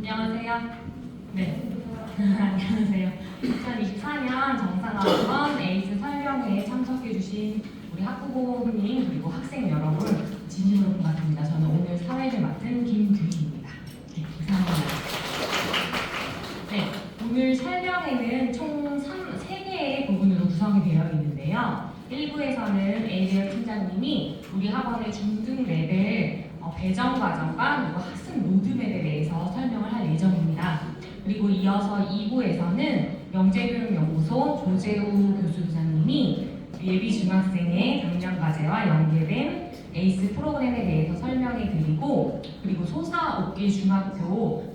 안녕하세요. 네. 안녕하세요. 2024년 정상학원 에이스 설명회에 참석해주신 우리 학부모님 그리고 학생 여러분 진심으로 반갑습니다. 저는 오늘 사회를 맡은 김규희입니다. 네, 감사합니다. 네, 오늘 설명회는 총 3개의 부분으로 구성이 되어 있는데요. 1부에서는 에이리얼 팀장님이 우리 학원의 중등 레벨 배정 과정과 그리고 학습 로드맵에 대해서 설명을 할 예정입니다. 그리고 이어서 2부에서는 영재교육연구소 조재우 교수부장님이 예비 중학생의 작년 과제와 연계된 에이스 프로그램에 대해서 설명해 드리고, 그리고 소사옥길 중학교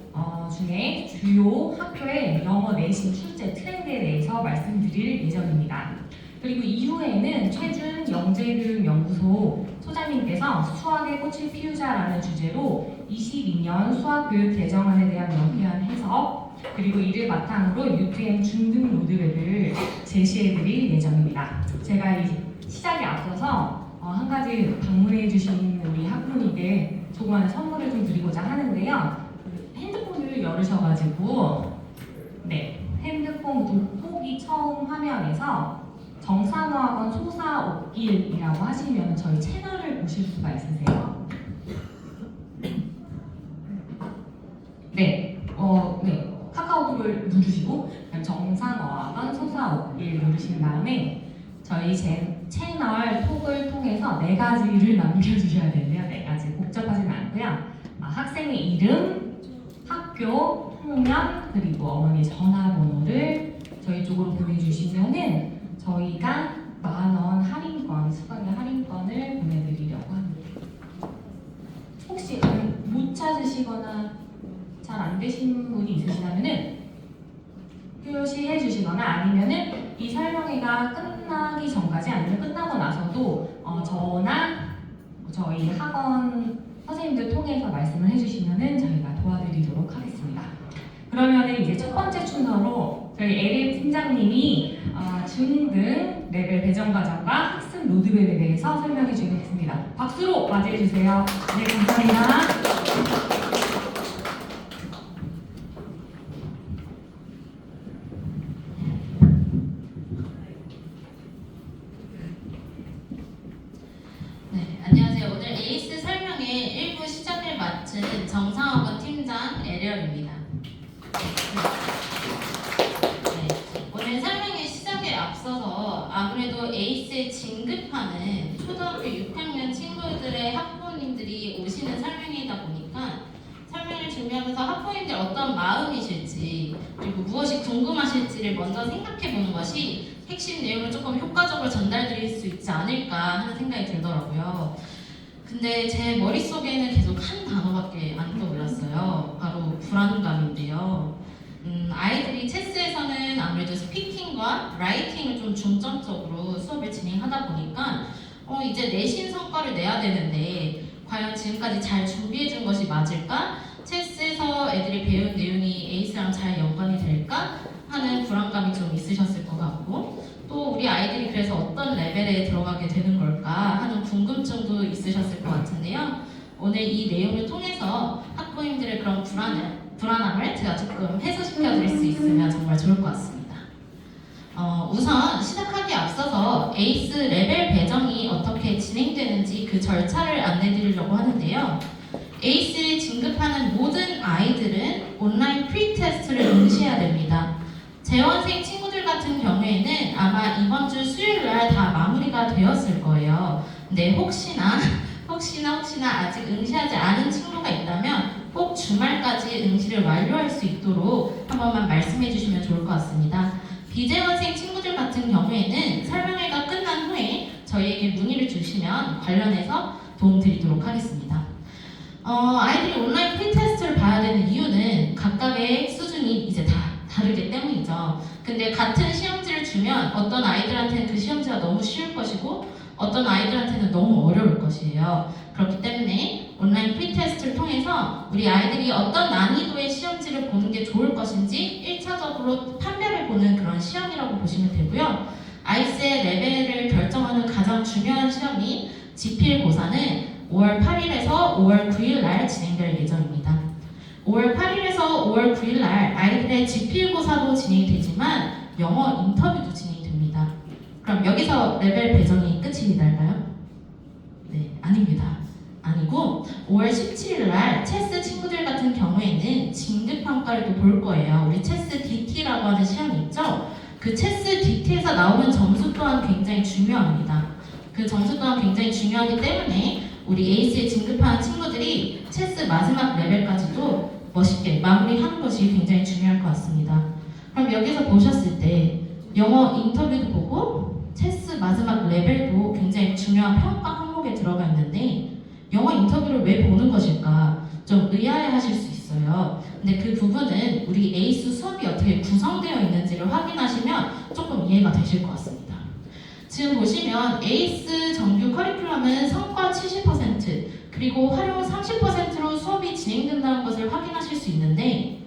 중에 주요 학교의 영어 내신 출제 트렌드에 대해서 말씀드릴 예정입니다. 그리고 이후에는 최준 영재교육연구소 소장님께서 수학의 꽃을 피우자라는 주제로 22년 수학교육 개정안에 대한 명쾌한 해석, 그리고 이를 바탕으로 UTM 중등 로드맵을 제시해드릴 예정입니다. 제가 이 시작에 앞서서 한 가지 방문해주신 우리 학부모님께 조그마한 선물을 좀 드리고자 하는데요. 핸드폰을 열으셔가지고 핸드폰 돋보기 처음 화면에서 정산어학원 소사옥길이라고 하시면 저희 채널을 보실 수가 있으세요. 카카오톡을 누르시고 정산어학원 소사옥길 누르신 다음에 저희 제 채널 톡을 통해서 4가지를 남겨주셔야 되는데요. 4가지 복잡하지는 않고요. 학생의 이름, 학교, 학년, 그리고 어머니 전화번호를 저희 쪽으로 보내주시면은 저희가 만원 할인권, 수강료 할인권을 보내드리려고 합니다. 혹시 못 찾으시거나 잘 안 되신 분이 있으시다면은 표시해 주시거나 아니면은 이 설명회가 끝나기 전까지 아니면 끝나고 나서도 저나 저희 학원 선생님들 통해서 말씀을 해주시면은 저희가 도와드리도록 하겠습니다. 그러면은 이제 첫 번째 순서로 저희 에릭 팀장님이 중등 레벨 배정 과정과 학습 로드맵에 대해서 설명해 주겠습니다. 박수로 맞이해 주세요. 네, 감사합니다. 네, 안녕하세요. 오늘 에이스 설명회 1부 시작을 맡은 정상학원 팀장 에리얼입니다. 오늘 설명회 시작에 앞서서 아무래도 에이스에 진급하는 초등학교 6학년 친구들의 학부모님들이 오시는 설명회이다 보니까 설명을 준비하면서 학부모님들 어떤 마음이실지 그리고 무엇이 궁금하실지를 먼저 생각해 보는 것이 핵심 내용을 조금 효과적으로 전달드릴 수 있지 않을까 하는 생각이 들더라고요. 근데 제 머릿속에는 계속 한 단어밖에 안 떠올랐어요. 바로 불안감인데요. 아이들이 체스에서는 아무래도 스피킹과 라이팅을 좀 중점적으로 수업을 진행하다 보니까 이제 내신 성과를 내야 되는데 과연 지금까지 잘 준비해준 것이 맞을까? 체스에서 애들이 배운 내용이 에이스랑 잘 연관이 될까? 하는 불안감이 좀 있으셨을 것 같고, 또 우리 아이들이 그래서 어떤 레벨에 들어가게 되는 걸까 하는 궁금증도 있으셨을 것 같은데요. 오늘 이 내용을 통해서 학부모님들의 그런 불안함을 제가 조금 해소시켜 드릴 수 있으면 정말 좋을 것 같습니다. 우선 시작하기에 앞서서 에이스 레벨 배정이 어떻게 진행되는지 그 절차를 안내 드리려고 하는데요. 에이스에 진급하는 모든 아이들은 온라인 프리테스트를 응시해야 됩니다. 재원생 친구들 같은 경우에는 아마 이번 주 수요일 날 다 마무리가 되었을 거예요. 근데 혹시나 아직 응시하지 않은 친구가 있다면 꼭 주말까지 응시를 완료할 수 있도록 한 번만 말씀해 주시면 좋을 것 같습니다. 비재원생 친구들 같은 경우에는 설명회가 끝난 후에 저희에게 문의를 주시면 관련해서 도움 드리도록 하겠습니다. 아이들이 온라인 프리테스트를 봐야 되는 이유는 각각의 수준이 이제 다 다르기 때문이죠. 근데 같은 시험지를 주면 어떤 아이들한테는 그 시험지가 너무 쉬울 것이고 어떤 아이들한테는 너무 어려울 것이에요. 그렇기 때문에 온라인 프리테스트를 통해서 우리 아이들이 어떤 난이도의 시험지를 보는 게 좋을 것인지 1차적으로 판별해보는 그런 시험이라고 보시면 되고요. 아이스의 레벨을 결정하는 가장 중요한 시험인 지필고사는 5월 8일에서 5월 9일 날 진행될 예정입니다. 5월 8일에서 그래서 5월 9일 날 아이들의 지필고사도 진행이 되지만 영어 인터뷰도 진행이 됩니다. 그럼 여기서 레벨 배정이 끝이 날까요? 네, 아닙니다. 아니고 5월 17일 날 체스 친구들 같은 경우에는 진급평가를 또 볼 거예요. 우리 체스 DT라고 하는 시험이 있죠? 그 체스 DT에서 나오는 점수 또한 굉장히 중요합니다. 그 점수 또한 굉장히 중요하기 때문에 우리 에이스에 진급하는 친구들이 체스 마지막 레벨까지도 멋있게 마무리하는 것이 굉장히 중요할 것 같습니다. 그럼 여기서 보셨을 때 영어 인터뷰도 보고 체스 마지막 레벨도 굉장히 중요한 평가 항목에 들어가 있는데 영어 인터뷰를 왜 보는 것일까 좀 의아해하실 수 있어요. 근데 그 부분은 우리 에이스 수업이 어떻게 구성되어 있는지를 확인하시면 조금 이해가 되실 것 같습니다. 지금 보시면 에이스 정규 커리큘럼은 성과 70% 그리고 활용 30%로 수업이 진행된다는 것을 확인하실 수 있는데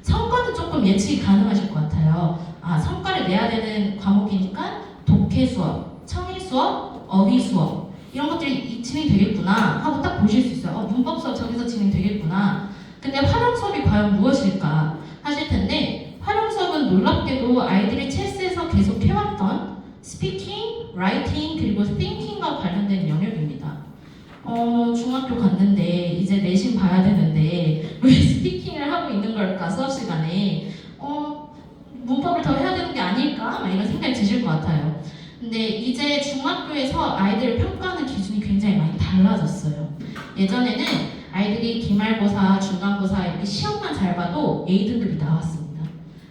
성과는 조금 예측이 가능하실 것 같아요. 성과를 내야 되는 과목이니까 독해 수업, 청해 수업, 어휘 수업 이런 것들이 진행되겠구나 하고 딱 보실 수 있어요. 문법 수업 저기서 진행되겠구나. 근데 활용 수업이 과연 무엇일까 하실 텐데 활용 수업은 놀랍게도 아이들이 체스에서 계속 해왔던 스피킹, 라이팅 그리고 띵킹과 관련된 영역입니다. 중학교 갔는데 이제 내신 봐야 되는데 왜 스피킹을 하고 있는 걸까 수업 시간에 문법을 더 해야 되는 게 아닐까? 막 이런 생각이 드실 것 같아요. 근데 이제 중학교에서 아이들을 평가하는 기준이 굉장히 많이 달라졌어요. 예전에는 아이들이 기말고사, 중간고사 이렇게 시험만 잘 봐도 A등급이 나왔습니다.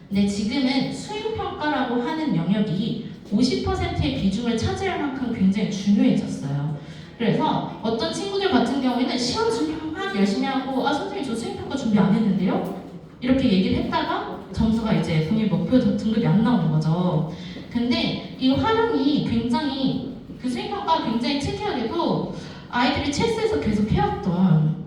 근데 지금은 수행평가라고 하는 영역이 50%의 비중을 차지할 만큼 굉장히 중요해졌어요. 그래서 어떤 친구들 같은 경우에는 시험 준비 막 열심히 하고 선생님 저 수행평가 준비 안 했는데요? 이렇게 얘기를 했다가 점수가 이제 본인 목표 등급이 안 나오는 거죠. 근데 이 활용이 굉장히 그 수행평가가 굉장히 특이하게도 아이들이 체스에서 계속 해왔던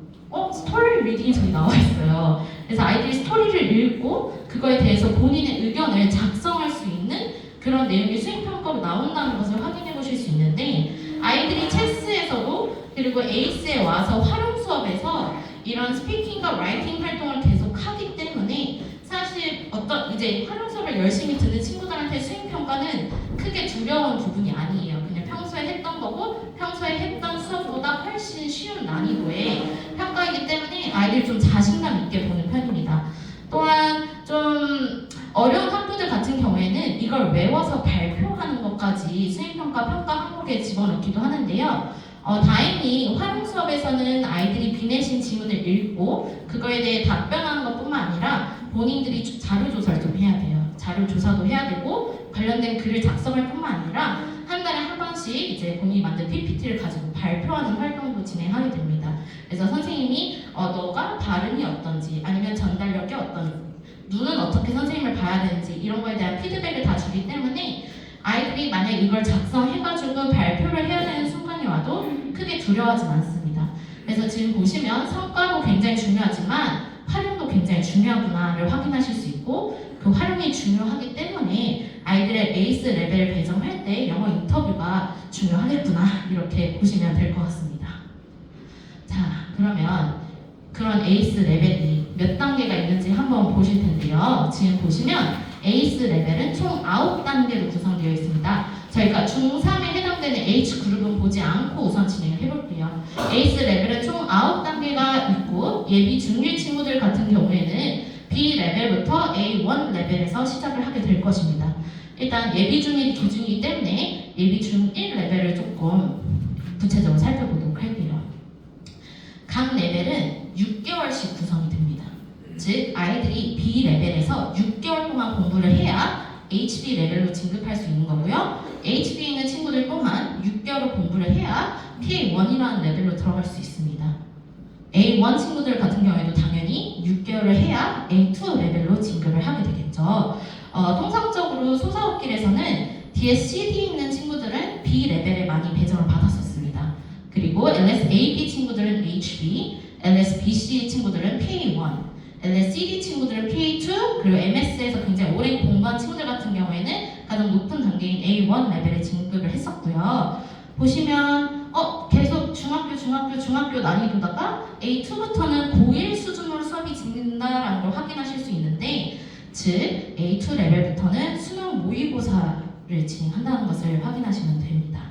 스토리 리딩이 저기 나와 있어요. 그래서 아이들이 스토리를 읽고 그거에 대해서 본인의 의견을 작성할 수 있는 그런 내용이 수행평가로 나온다는 것을 확인해 보실 수 있는데 아이들이 체스에서도 그리고 에이스에 와서 활용 수업에서 이런 스피킹과 라이팅 활동을 계속 하기 때문에 사실 이제 활용 수업을 열심히 듣는 친구들한테 수행평가는 크게 두려운 부분이 아니에요. 그냥 평소에 했던 거고 평소에 했던 수업보다 훨씬 쉬운 난이도의 평가이기 때문에 아이들이 좀 자신감 있게 보는 편입니다. 또한 좀 어려운 학부들 같은 경우에는 이걸 외워서 발표하는 것까지 수행평가 평가 항목에 집어넣기도 하는데요. 다행히 활용 수업에서는 아이들이 비내신 지문을 읽고 그거에 대해 답변하는 것뿐만 아니라 본인들이 자료 조사를 좀 해야 돼요. 자료 조사도 해야 되고 관련된 글을 작성할 뿐만 아니라 한 달에 한 번씩 이제 본인이 만든 PPT를 가지고 발표하는 활동도 진행하게 됩니다. 그래서 선생님이 너가 발음이 어떤지 아니면 전달력이 어떤지 눈은 어떻게 선생님을 봐야 되는지 이런 거에 대한 피드백을 다 주기 때문에 아이들이 만약 이걸 작성해가지고 발표를 해야 되는 순간이 와도 크게 두려워하진 않습니다. 그래서 지금 보시면 성과도 굉장히 중요하지만 활용도 굉장히 중요하구나를 확인하실 수 있고 그 활용이 중요하기 때문에 아이들의 에이스 레벨 배정할 때 영어 인터뷰가 중요하겠구나 이렇게 보시면 될 것 같습니다. 자, 그러면 그런 에이스 레벨이 몇 단계가 있는지 한번 보실 텐데요. 지금 보시면 에이스 레벨은 총 9단계로 구성되어 있습니다. 저희가 중3에 해당되는 H그룹은 보지 않고 우선 진행을 해볼게요. 에이스 레벨은 총 9단계가 있고 예비 중1 친구들 같은 경우에는 B 레벨부터 A1 레벨에서 시작을 하게 될 것입니다. 일단 예비 중1 기준이기 때문에 예비 중1 레벨을 조금 구체적으로 살펴보도록 할게요. 각 레벨은 6개월씩 구성이 됩니다. 즉 아이들이 B 레벨에서 6개월 동안 공부를 해야 HB 레벨로 진급할 수 있는 거고요. HB에 있는 친구들 또한 6개월 공부를 해야 K1이라는 레벨로 들어갈 수 있습니다. A1 친구들 같은 경우에도 당연히 6개월을 해야 A2 레벨로 진급을 하게 되겠죠. 통상적으로 소사업길에서는 DSCD에 있는 친구들은 B 레벨에 많이 배정을 받았었습니다. 그리고 LSAB 친구들은 HB, LSBC 친구들은 K1, LSCD 친구들은 K2, 그리고 MS에서 굉장히 오래 공부한 친구들 같은 경우에는 가장 높은 단계인 A1 레벨에 진급을 했었고요. 보시면 계속 중학교 난이도다가 A2부터는 고1 수준으로 수업이 진행된다라는 걸 확인하시면 즉 A2 레벨부터는 수능 모의고사를 진행한다는 것을 확인하시면 됩니다.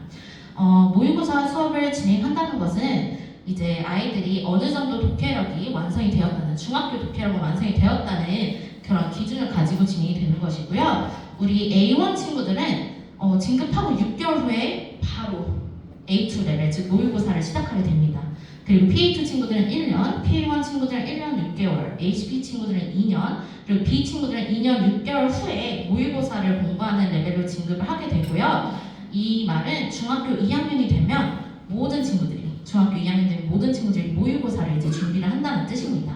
모의고사 수업을 진행한다는 것은 이제 아이들이 어느 정도 독해력이 완성이 되었다는, 중학교 독해력은 완성이 되었다는 그런 기준을 가지고 진행이 되는 것이고요. 우리 A1 친구들은 진급하고 6개월 후에 바로 A2 레벨, 즉 모의고사를 시작하게 됩니다. 그리고 PA2 친구들은 1년, PA1 친구들은 1년 6개월, HP 친구들은 2년, 그리고 B 친구들은 2년 6개월 후에 모의고사를 공부하는 레벨로 진급을 하게 되고요. 이 말은 중학교 2학년이 되면 모든 친구들이, 중학교 2학년 되면 모든 친구들이 모의고사를 이제 준비를 한다는 뜻입니다.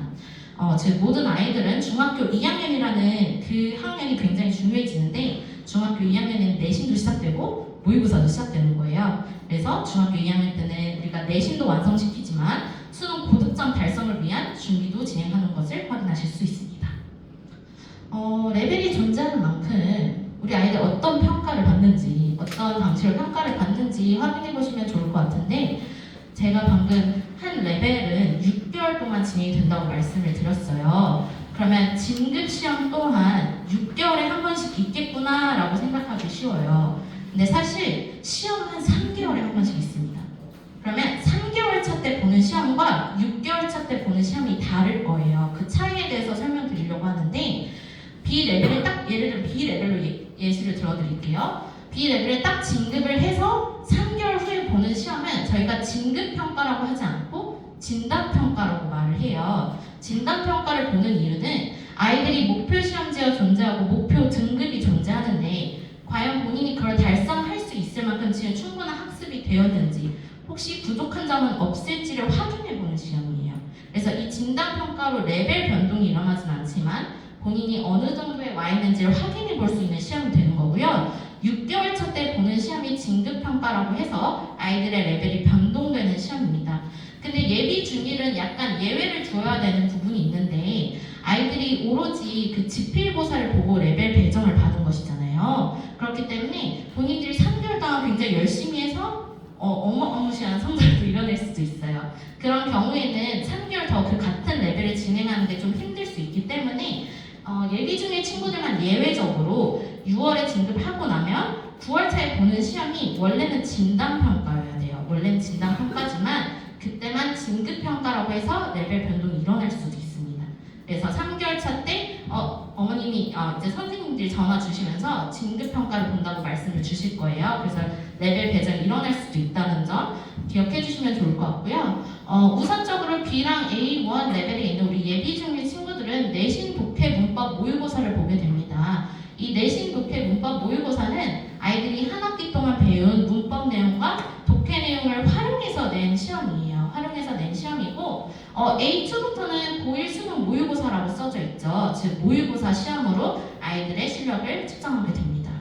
즉 모든 아이들은 중학교 2학년이라는 그 학년이 굉장히 중요해지는데, 중학교 2학년에는 내신도 시작되고 모의고사도 시작되는 거예요. 그래서 중학교 2학년 때는 우리가 내신도 완성시키지만 수능 고득점 달성을 위한 준비도 진행하는 것을 확인하실 수 있습니다. 레벨이 존재하는 만큼 우리 아이들 어떤 평가를 받는지, 어떤 방식으로 평가를 받는지 확인해 보시면 좋을 것 같은데, 제가 방금 한 레벨은 6개월 동안 진행이 된다고 말씀을 드렸어요. 그러면 진급 시험 또한 6개월에 한 번씩 있겠구나 라고 생각하기 쉬워요. 근데 사실 시험은 한 3개월에 한 번씩 있습니다. 그러면 3개월 차 때 보는 시험과 6개월 차 때 보는 시험이 다를 거예요. 그 차이에 대해서 설명드리려고 하는데, B레벨을 딱, 예를 들어 B레벨로 예시를 들어드릴게요. B레벨에 딱 진급을 해서 3개월 후에 보는 시험은 저희가 진급평가라고 하지 않고 진단평가라고 말을 해요. 진단평가를 보는 이유는 아이들이 목표 시험지가 존재하고 목표 등급이 존재하는데, 과연 본인이 그걸 달성할 수 있을 만큼 지금 충분한 학습이 되었는지, 혹시 부족한 점은 없을지를 확인해보는 시험이에요. 그래서 이 진단평가로 레벨 변동이 일어나진 않지만 본인이 어느 정도에 와 있는지를 확인해 볼 수 있는 시험이 되는 거고요. 6개월 차 때 보는 시험이 진급평가라고 해서 아이들의 레벨이 변동되는 시험입니다. 근데 예비 중일은 약간 예외를 줘야 되는 부분이 있는데, 아이들이 오로지 그 지필고사를 보고 레벨 배정을 받은 것이잖아요. 그렇기 때문에 본인들이 3개월 동안 굉장히 열심히 해서 어마어마시한 성적을 이뤄낼 수도 있어요. 그런 경우에는 3개월 더 그 같은 레벨을 진행하는 게 좀 힘들 수 있기 때문에 예비 중일 친구들만 예외적으로 6월에 진급하고 나면 9월 차에 보는 시험이 원래는 진단평가여야 돼요. 원래는 진단평가지만 그때만 진급평가라고 해서 레벨 변동이 일어날 수도 있습니다. 그래서 3개월 차 때 어머님이 이제 선생님들이 전화 주시면서 진급평가를 본다고 말씀을 주실 거예요. 그래서 레벨 배정이 일어날 수도 있다는 점 기억해 주시면 좋을 것 같고요. 우선적으로 B랑 A1 레벨에 있는 우리 예비 중일 친구들은 내신 독해 문법 모의고사를 보게 됩니다. 이 내신 독해 문법 모의고사는 아이들이 한 학기 동안 배운 문법 내용과 독해 내용을 활용해서 낸 시험이에요. 활용해서 낸 시험이고, A2부터는 고1 수능 모의고사라고 써져 있죠. 즉 모의고사 시험으로 아이들의 실력을 측정하게 됩니다.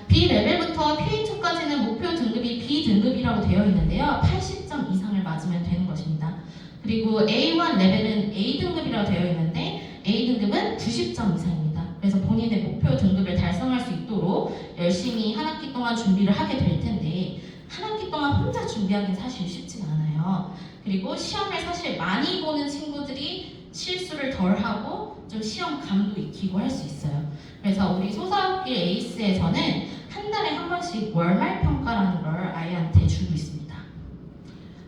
B레벨부터 PA2까지는 목표 등급이 B등급이라고 되어 있는데요. 80점 이상을 맞으면 되는 것입니다. 그리고 A1 레벨은 A등급이라고 되어 있는데 A등급은 90점 이상입니다. 그래서 본인의 목표 등급을 달성할 수 있도록 열심히 한 학기 동안 준비를 하게 될 텐데, 한 학기 동안 혼자 준비하기는 사실 쉽지가 않아요. 그리고 시험을 사실 많이 보는 친구들이 실수를 덜 하고 좀 시험감도 익히고 할 수 있어요. 그래서 우리 소사학길 에이스에서는 한 달에 한 번씩 월말 평가라는 걸 아이한테 주고 있습니다.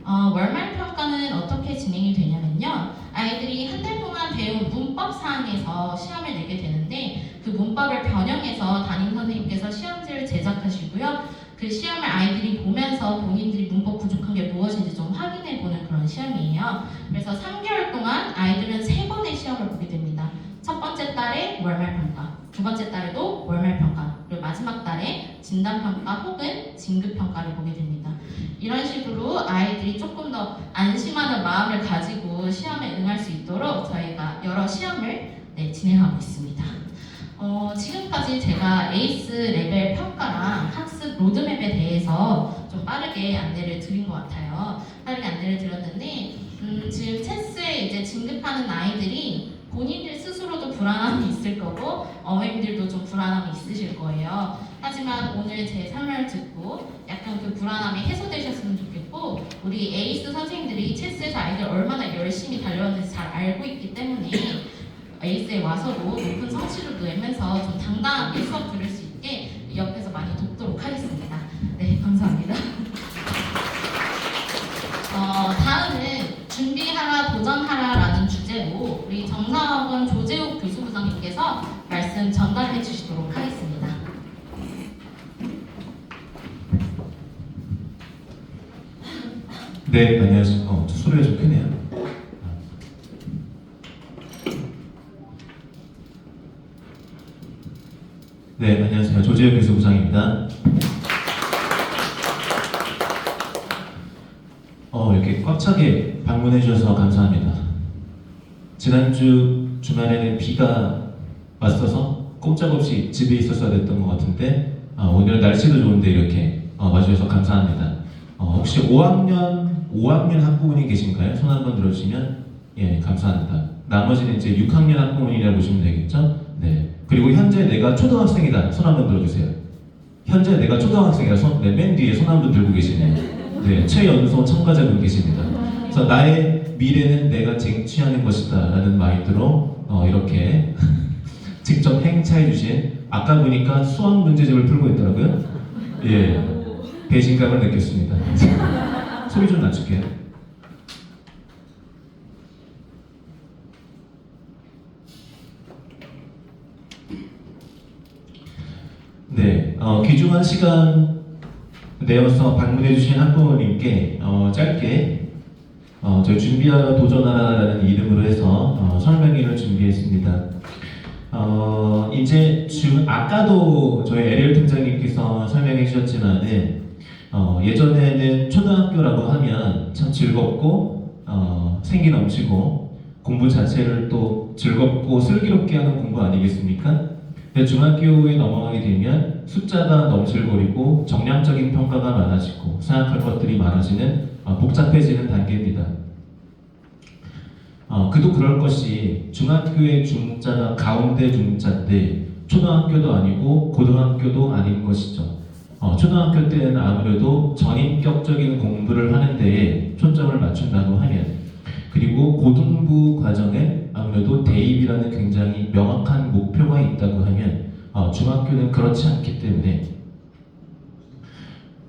월말 평가는 어떻게 진행이 되냐면요. 아이들이 한 달 동안 배운 문법 사항에서 시험을 내게 되는데, 그 문법을 변형해서 담임 선생님께서 시험지를 제작하시고요. 그 시험을 아이들이 보면서 본인들이 문법 부족한 게 무엇인지 좀 확인해 보는 그런 시험이에요. 그래서 3개월 동안 아이들은 3번의 시험을 보게 됩니다. 첫 번째 달에 월말 평가, 두 번째 달에도 월말 평가, 그리고 마지막 달에 진단 평가 혹은 진급 평가를 보게 됩니다. 이런 식으로 아이들이 조금 더 안심하는 마음을 가지고 시험에 응할 수 있도록 저희가 여러 시험을 진행하고 있습니다. 지금까지 제가 에이스 레벨 평가랑 학습 로드맵에 대해서 좀 빠르게 안내를 드린 것 같아요. 빠르게 안내를 드렸는데, 지금 체스에 이제 진급하는 아이들이 본인들 스스로도 불안함이 있을 거고 어머님들도 좀 불안함이 있으실 거예요. 하지만 오늘 제 설명을 듣고 약간 그 불안함이 해소되셨으면 좋겠고, 우리 에이스 선생님들이 체스에서 아이들 얼마나 열심히 달려왔는지 잘 알고 있기 때문에 에이스에 와서도 높은 성취를 내면서 좀 당당하게 수업 들을 수 있게 옆에서 많이 돕도록 하겠습니다. 네, 감사합니다. 다음은 준비하라, 도전하라라는 주제로 우리 정사학원 조재욱 교수부장님께서 말씀 전달해 주시도록 하겠습니다. 네, 안녕하세요. 소리가 좀 크네요. 네, 안녕하세요. 조재혁 교수부장입니다. 이렇게 꽉 차게 방문해 주셔서 감사합니다. 지난주 주말에는 비가 왔어서 꼼짝없이 집에 있었어야 됐던 것 같은데 오늘 날씨도 좋은데 이렇게 와주셔서 감사합니다. 혹시 5학년 학부모님 계신가요? 손 한번 들어주시면 예, 감사합니다. 나머지는 이제 6학년 학부모님이라고 보시면 되겠죠? 네. 그리고 현재 내가 초등학생이다. 손 한번 들어주세요. 현재 내가 초등학생이다. 네, 맨 뒤에 손 한번 들고 계시네요. 네, 최연소 참가자분 계십니다. 그래서 나의 미래는 내가 쟁취하는 것이다 라는 마인드로 이렇게 직접 행차해 주신, 아까 보니까 수학 문제집을 풀고 있더라고요. 예, 배신감을 느꼈습니다. 소리 좀 낮출게요. 네, 귀중한 시간 내어서 방문해 주신 학부모님께 짧게 저희 준비하라 도전하라라는 이름으로 해서 설명회를 준비했습니다. 이제 아까도 저희 LL 팀장님께서 설명해 주셨지만은 예전에는 초등학교라고 하면 참 즐겁고 생기 넘치고 공부 자체를 또 즐겁고 슬기롭게 하는 공부 아니겠습니까? 근데 중학교에 넘어가게 되면 숫자가 넘실거리고 정량적인 평가가 많아지고 생각할 것들이 많아지는 복잡해지는 단계입니다. 그도 그럴 것이 중학교의 중자가 가운데 중자인데 초등학교도 아니고 고등학교도 아닌 것이죠. 초등학교 때는 아무래도 전인격적인 공부를 하는 데에 초점을 맞춘다고 하면, 그리고 고등부 과정에 아무래도 대입이라는 굉장히 명확한 목표가 있다고 하면 중학교는 그렇지 않기 때문에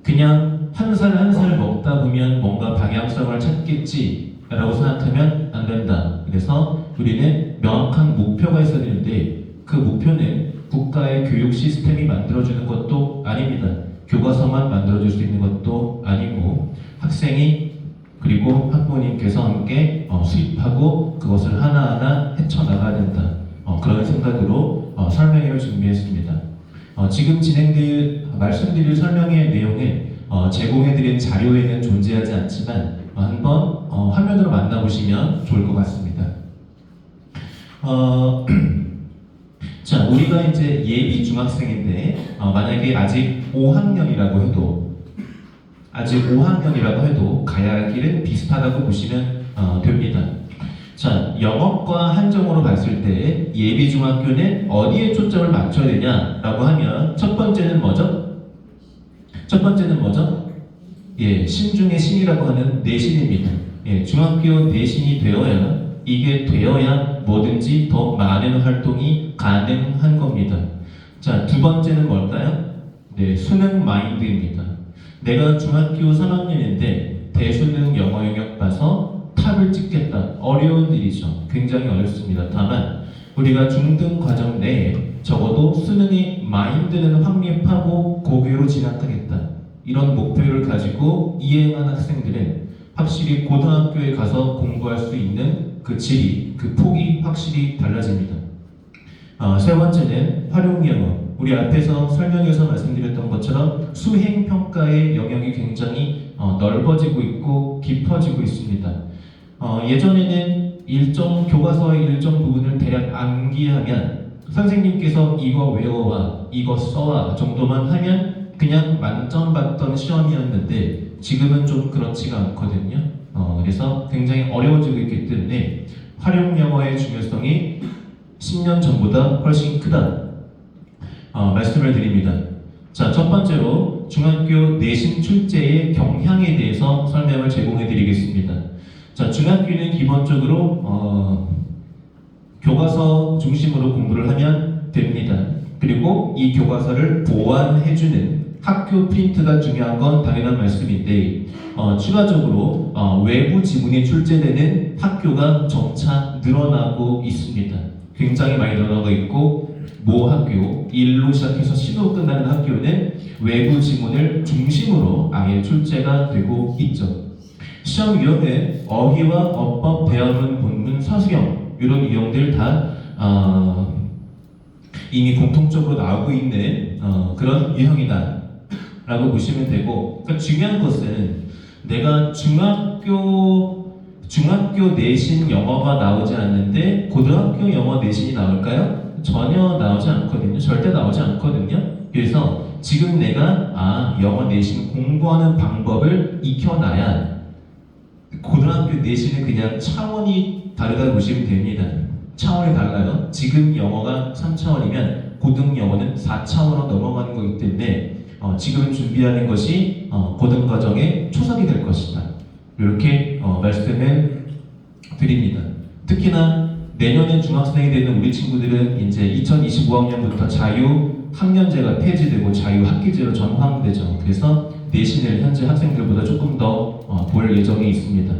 그냥 한 살 한 살 먹다 보면 뭔가 방향성을 찾겠지라고 생각하면 안 된다. 그래서 우리는 명확한 목표가 있어야 되는데 그 목표는 국가의 교육 시스템이 만들어주는 것도 아닙니다. 교과서만 만들어줄 수 있는 것도 아니고 학생이 그리고 학부모님께서 함께 수입하고 그것을 하나하나 헤쳐나가야 된다. 그런 생각으로 설명회를 준비했습니다. 지금 말씀드릴 설명회 내용은 제공해드린 자료에는 존재하지 않지만 한번 화면으로 만나보시면 좋을 것 같습니다. 자, 우리가 이제 예비 중학생인데 만약에 아직 5학년이라고 해도 가야 할 길은 비슷하다고 보시면 됩니다. 자, 영어과 한정으로 봤을 때 예비 중학교는 어디에 초점을 맞춰야 되냐라고 하면 첫 번째는 뭐죠? 예, 신중의 신이라고 하는 내신입니다. 예, 중학교 내신이 되어야 뭐든지 더 많은 활동이 가능한 겁니다. 자, 두 번째는 뭘까요? 네, 수능 마인드입니다. 내가 중학교 3학년인데 대수능 영어 영역 봐서 탑을 찍겠다. 어려운 일이죠. 굉장히 어렵습니다. 다만 우리가 중등 과정 내에 적어도 수능의 마인드는 확립하고 고교로 진학하겠다. 이런 목표를 가지고 이행한 학생들은 확실히 고등학교에 가서 공부할 수 있는 그 질이, 그 폭이 확실히 달라집니다. 세 번째는 활용 영어. 우리 앞에서 설명에서 말씀드렸던 것처럼 수행 평가의 영역이 굉장히 넓어지고 있고 깊어지고 있습니다. 예전에는 교과서의 일정 부분을 대략 암기하면 선생님께서 이거 외워와 이거 써와 정도만 하면 그냥 만점 받던 시험이었는데 지금은 좀 그렇지가 않거든요. 그래서 굉장히 어려워지고 있기 때문에 활용 영어의 중요성이 10년 전보다 훨씬 크다. 말씀을 드립니다. 자, 첫 번째로 중학교 내신 출제의 경향에 대해서 설명을 제공해 드리겠습니다. 자, 중학교는 기본적으로 교과서 중심으로 공부를 하면 됩니다. 그리고 이 교과서를 보완해주는 학교 프린트가 중요한 건 당연한 말씀인데 추가적으로 외부 지문이 출제되는 학교가 점차 늘어나고 있습니다. 굉장히 많이 늘어나고 있고 모 학교, 1로 시작해서 C로 끝나는 학교는 외부 지문을 중심으로 아예 출제가 되고 있죠. 시험 유형은 어휘와 어법, 대화문, 본문, 서술형 이런 유형들 다 이미 공통적으로 나오고 있는 그런 유형이다 라고 보시면 되고, 그러니까 중요한 것은 내가 중학교 내신 영어가 나오지 않는데 고등학교 영어 내신이 나올까요? 전혀 나오지 않거든요. 절대 나오지 않거든요. 그래서 지금 내가 영어 내신 공부하는 방법을 익혀놔야 고등학교 내신은 그냥 차원이 다르다고 보시면 됩니다. 차원이 달라요. 지금 영어가 3차원이면 고등 영어는 4차원으로 넘어가는 거기 때문에 지금 준비하는 것이 고등과정의 초석이 될 것이다. 이렇게 말씀을 드립니다. 특히나 내년에 중학생이 되는 우리 친구들은 이제 2025학년부터 자유학년제가 폐지되고 자유학기제로 전환되죠. 그래서 내신을 현재 학생들보다 조금 더 볼 예정에 있습니다.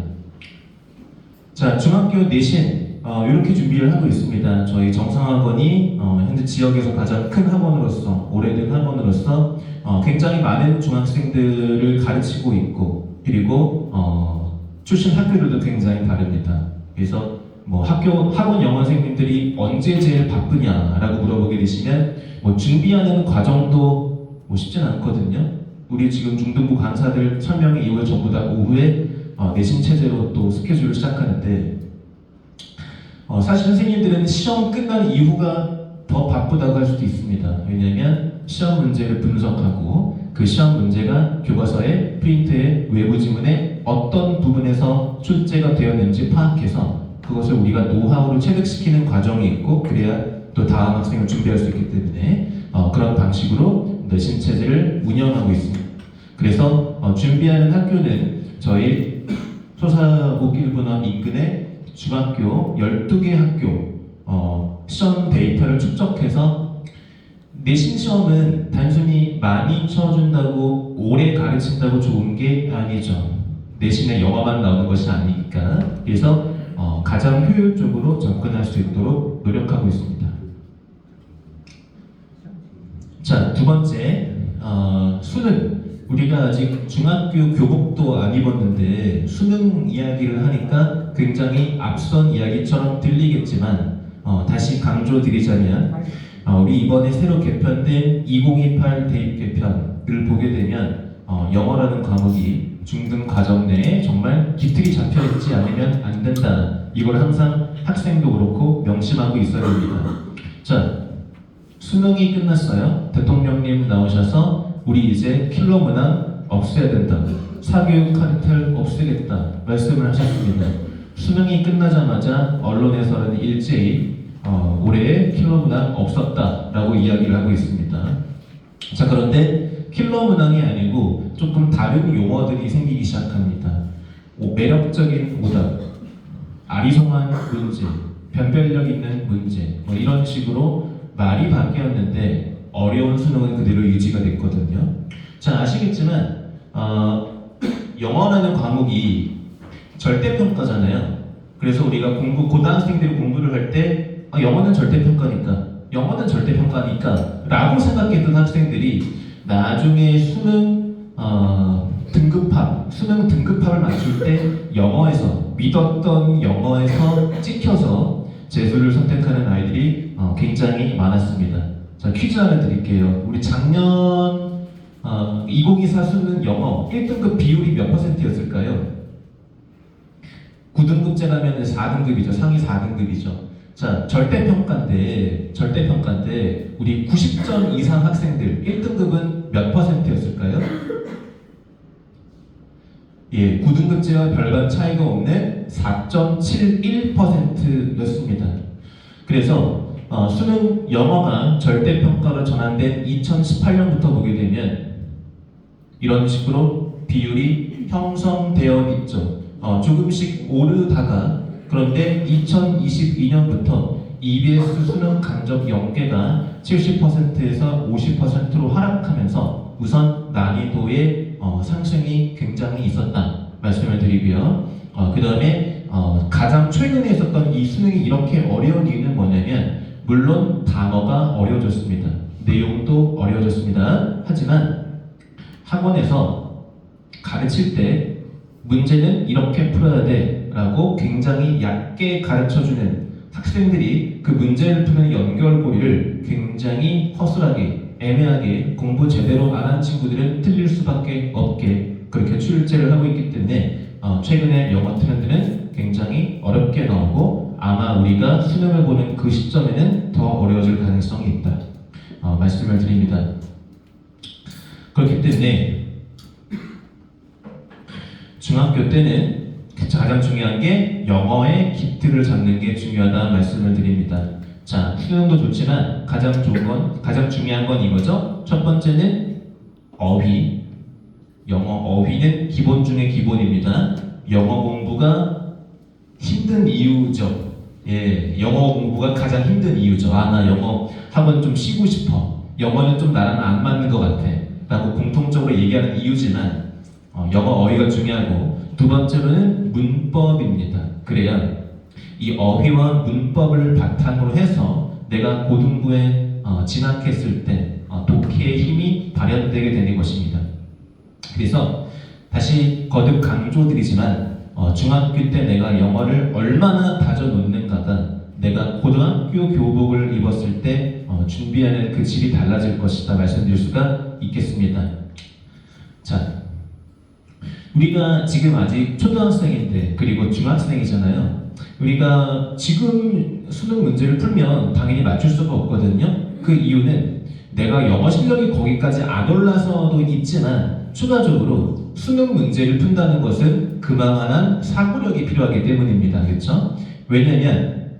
자, 중학교 내신 이렇게 준비를 하고 있습니다. 저희 정상학원이 현재 지역에서 가장 큰 학원으로서, 오래된 학원으로서 굉장히 많은 중학생들을 가르치고 있고, 그리고 출신 학교들도 굉장히 다릅니다. 그래서 뭐 학원 영어생님들이 언제 제일 바쁘냐라고 물어보게 되시면 준비하는 과정도 쉽진 않거든요. 우리 지금 중등부 강사들 설명이 이후에 전부 다 오후에 내신 체제로 또 스케줄을 시작하는데 사실 선생님들은 시험 끝난 이후가 더 바쁘다고 할 수도 있습니다. 왜냐하면 시험 문제를 분석하고 그 시험 문제가 교과서의 프린트의 외부 지문에 어떤 부분에서 출제가 되었는지 파악해서 그것을 우리가 노하우로 체득시키는 과정이 있고, 그래야 또 다음 학생을 준비할 수 있기 때문에 그런 방식으로 내신 체제를 운영하고 있습니다. 그래서 준비하는 학교는 저희 소사옥일본원 인근의 중학교 12개 학교 시험 데이터를 축적해서, 내신 시험은 단순히 많이 쳐준다고 오래 가르친다고 좋은 게 아니죠. 내신에 영어만 나오는 것이 아니니까. 그래서 가장 효율적으로 접근할 수 있도록 노력하고 있습니다. 자, 두 번째, 수능. 우리가 아직 중학교 교복도 안 입었는데 수능 이야기를 하니까 굉장히 앞선 이야기처럼 들리겠지만 다시 강조드리자면 우리 이번에 새로 개편된 2028 대입 개편을 보게 되면 영어라는 과목이 중등 과정 내에 정말 기틀이 잡혀있지 않으면 안 된다. 이걸 항상 학생도 그렇고 명심하고 있어야 됩니다. 자, 수능이 끝났어요. 대통령님 나오셔서 우리 이제 킬러 문항 없애야 된다. 사교육 카르텔 없애겠다. 말씀을 하셨습니다. 수능이 끝나자마자 언론에서는 일제히 올해 킬러 문항 없었다라고 이야기를 하고 있습니다. 자, 그런데 킬러 문항이 아니고 조금 다른 용어들이 생기기 시작합니다. 매력적인 오답, 아리송한 문제, 변별력 있는 문제, 이런 식으로 말이 바뀌었는데 어려운 수능은 그대로 유지가 됐거든요. 자, 아시겠지만 영어라는 과목이 절대평가잖아요. 그래서 우리가 고등학생들이 공부를 할 때 영어는 절대평가니까 라고 생각했던 학생들이 나중에 수능 등급합을 맞출 때 믿었던 영어에서 찍혀서 재수를 선택하는 아이들이 굉장히 많았습니다. 자, 퀴즈 하나 드릴게요. 우리 작년 2024 수능 영어 1등급 비율이 몇 %였을까요? 9등급제라면 4등급이죠. 상위 4등급이죠. 자, 절대평가인데 우리 90점 이상 학생들 1등급은 몇 %였을까요? 예, 9등급제와 별반 차이가 없는 4.71%였습니다. 그래서 수능 영어가 절대평가로 전환된 2018년부터 보게 되면 이런 식으로 비율이 형성되어 있죠. 조금씩 오르다가, 그런데 2022년부터 EBS 수능 간접 연계가 70%에서 50%로 하락하면서 우선 난이도의 상승이 굉장히 있었다 말씀을 드리고요. 그 다음에 가장 최근에 있었던 이 수능이 이렇게 어려운 이유는 뭐냐면 물론 단어가 어려워졌습니다. 내용도 어려워졌습니다. 하지만 학원에서 가르칠 때 문제는 이렇게 풀어야 돼 라고 굉장히 얕게 가르쳐주는 학생들이 그 문제를 푸는 연결고리를 굉장히 허술하게 애매하게 공부 제대로 안 한 친구들은 틀릴 수밖에 없게 그렇게 출제를 하고 있기 때문에 최근에 영어 트렌드는 굉장히 어렵게 나오고 아마 우리가 수능을 보는 그 시점에는 더 어려워질 가능성이 있다 말씀을 드립니다. 그렇기 때문에 중학교 때는 가장 중요한 게 영어의 기틀을 잡는 게 중요하다 말씀을 드립니다. 자, 수능도 좋지만 가장 중요한 건 이거죠. 첫 번째는 어휘. 영어 어휘는 기본 중에 기본입니다. 영어 공부가 힘든 이유죠. 예, 영어 공부가 가장 힘든 이유죠. 나 영어 학원 좀 쉬고 싶어. 영어는 좀 나랑 안 맞는 것 같아. 라고 공통적으로 얘기하는 이유지만 영어 어휘가 중요하고 두 번째로는 문법입니다. 그래야 이 어휘와 문법을 바탕으로 해서 내가 고등부에 진학했을 때 독해의 힘이 발현되게 되는 것입니다. 그래서 다시 거듭 강조드리지만 중학교 때 내가 영어를 얼마나 다져놓는가가 내가 고등학교 교복을 입었을 때 준비하는 그 질이 달라질 것이다 말씀드릴 수가 있겠습니다. 자, 우리가 지금 아직 초등학생인데 그리고 중학생이잖아요. 우리가 지금 수능 문제를 풀면 당연히 맞출 수가 없거든요. 그 이유는 내가 영어 실력이 거기까지 안 올라서도 있지만 추가적으로 수능 문제를 푼다는 것은 그만한 사고력이 필요하기 때문입니다. 그렇죠? 왜냐하면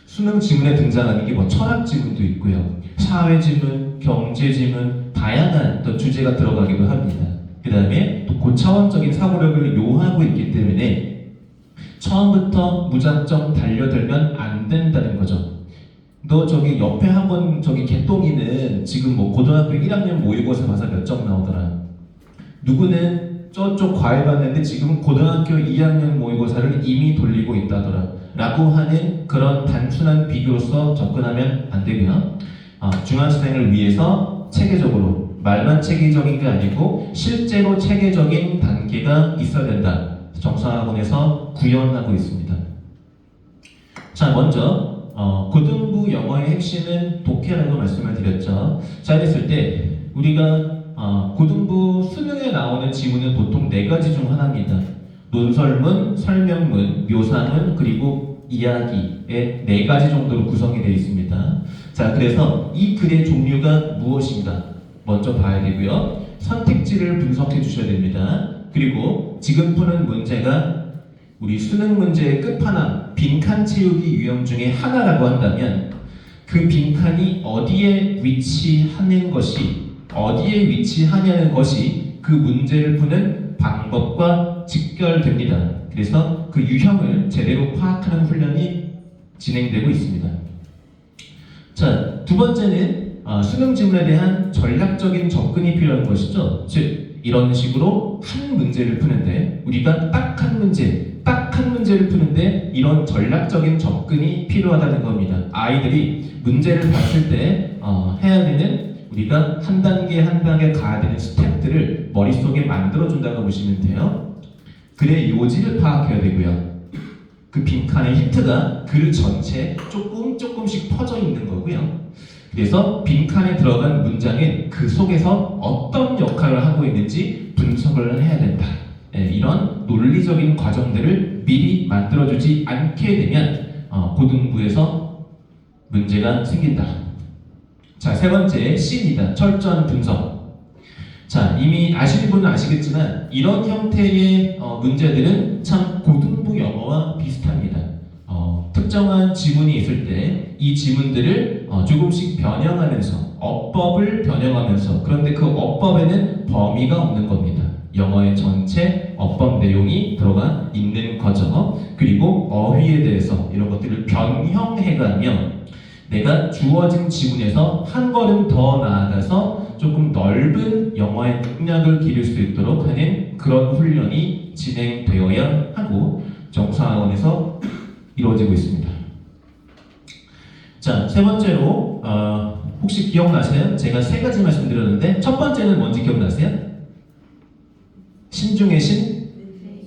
수능 지문에 등장하는 게 뭐 철학 지문도 있고요. 사회 지문, 경제 지문, 다양한 또 주제가 들어가기도 합니다. 그 다음에 또 고차원적인 사고력을 요하고 있기 때문에 처음부터 무작정 달려들면 안 된다는 거죠. 너 저기 옆에 학원 저기 개똥이는 지금 뭐 고등학교 1학년 모의고사 봐서 몇 점 나오더라. 누구는 저쪽 과외 봤는데 지금 고등학교 2학년 모의고사를 이미 돌리고 있다더라. 라고 하는 그런 단순한 비교로서 접근하면 안 되고요. 중학생을 위해서 체계적으로 말만 체계적인 게 아니고 실제로 체계적인 단계가 있어야 된다. 정상학원에서 구현하고 있습니다. 자, 먼저 고등부 영어의 핵심은 독해라고 말씀을 드렸죠. 자, 이랬을 때 우리가 고등부 수능에 나오는 지문은 보통 4가지 중 하나입니다. 논설문, 설명문, 묘사문, 그리고 이야기의 4가지 정도로 구성이 되어 있습니다. 자, 그래서 이 글의 종류가 무엇인가 먼저 봐야 되고요. 선택지를 분석해 주셔야 됩니다. 그리고 지금 푸는 문제가 우리 수능 문제의 끝판왕 빈칸 채우기 유형 중에 하나라고 한다면 그 빈칸이 어디에 위치하는 것이 어디에 위치하냐는 것이 그 문제를 푸는 방법과 직결됩니다. 그래서 그 유형을 제대로 파악하는 훈련이 진행되고 있습니다. 자, 두 번째는 수능 지문에 대한 전략적인 접근이 필요한 것이죠. 즉, 이런 식으로 한 문제를 푸는데 우리가 딱 한 문제를 푸는데 이런 전략적인 접근이 필요하다는 겁니다. 아이들이 문제를 봤을 때 해야 되는 우리가 한 단계 한 단계 가야 되는 스텝들을 머릿속에 만들어준다고 보시면 돼요. 글의 요지를 파악해야 되고요. 그 빈칸의 힌트가 글 전체에 조금씩 퍼져 있는 거고요. 그래서 빈칸에 들어간 문장은 그 속에서 어떤 역할을 하고 있는지 분석을 해야 된다. 이런 논리적인 과정들을 미리 만들어주지 않게 되면 고등부에서 문제가 생긴다. 자, 세 번째 C입니다. 철저한 분석. 자, 이미 아시는 분은 아시겠지만 이런 형태의 문제들은 참 고등부 영어와 비슷합니다. 특정한 지문이 있을 때 이 지문들을 조금씩 변형하면서 어법을 변형하면서 그런데 그 어법에는 범위가 없는 겁니다. 영어의 전체 어법 내용이 들어가 있는 거죠. 그리고 어휘에 대해서 이런 것들을 변형해가며 내가 주어진 지문에서 한 걸음 더 나아가서 조금 넓은 영어의 능력을 기를 수 있도록 하는 그런 훈련이 진행되어야 하고 정사학원에서 이루어지고 있습니다. 자, 세 번째로 혹시 기억나세요? 제가 세 가지 말씀드렸는데 첫 번째는 뭔지 기억나세요? 신 중에 신?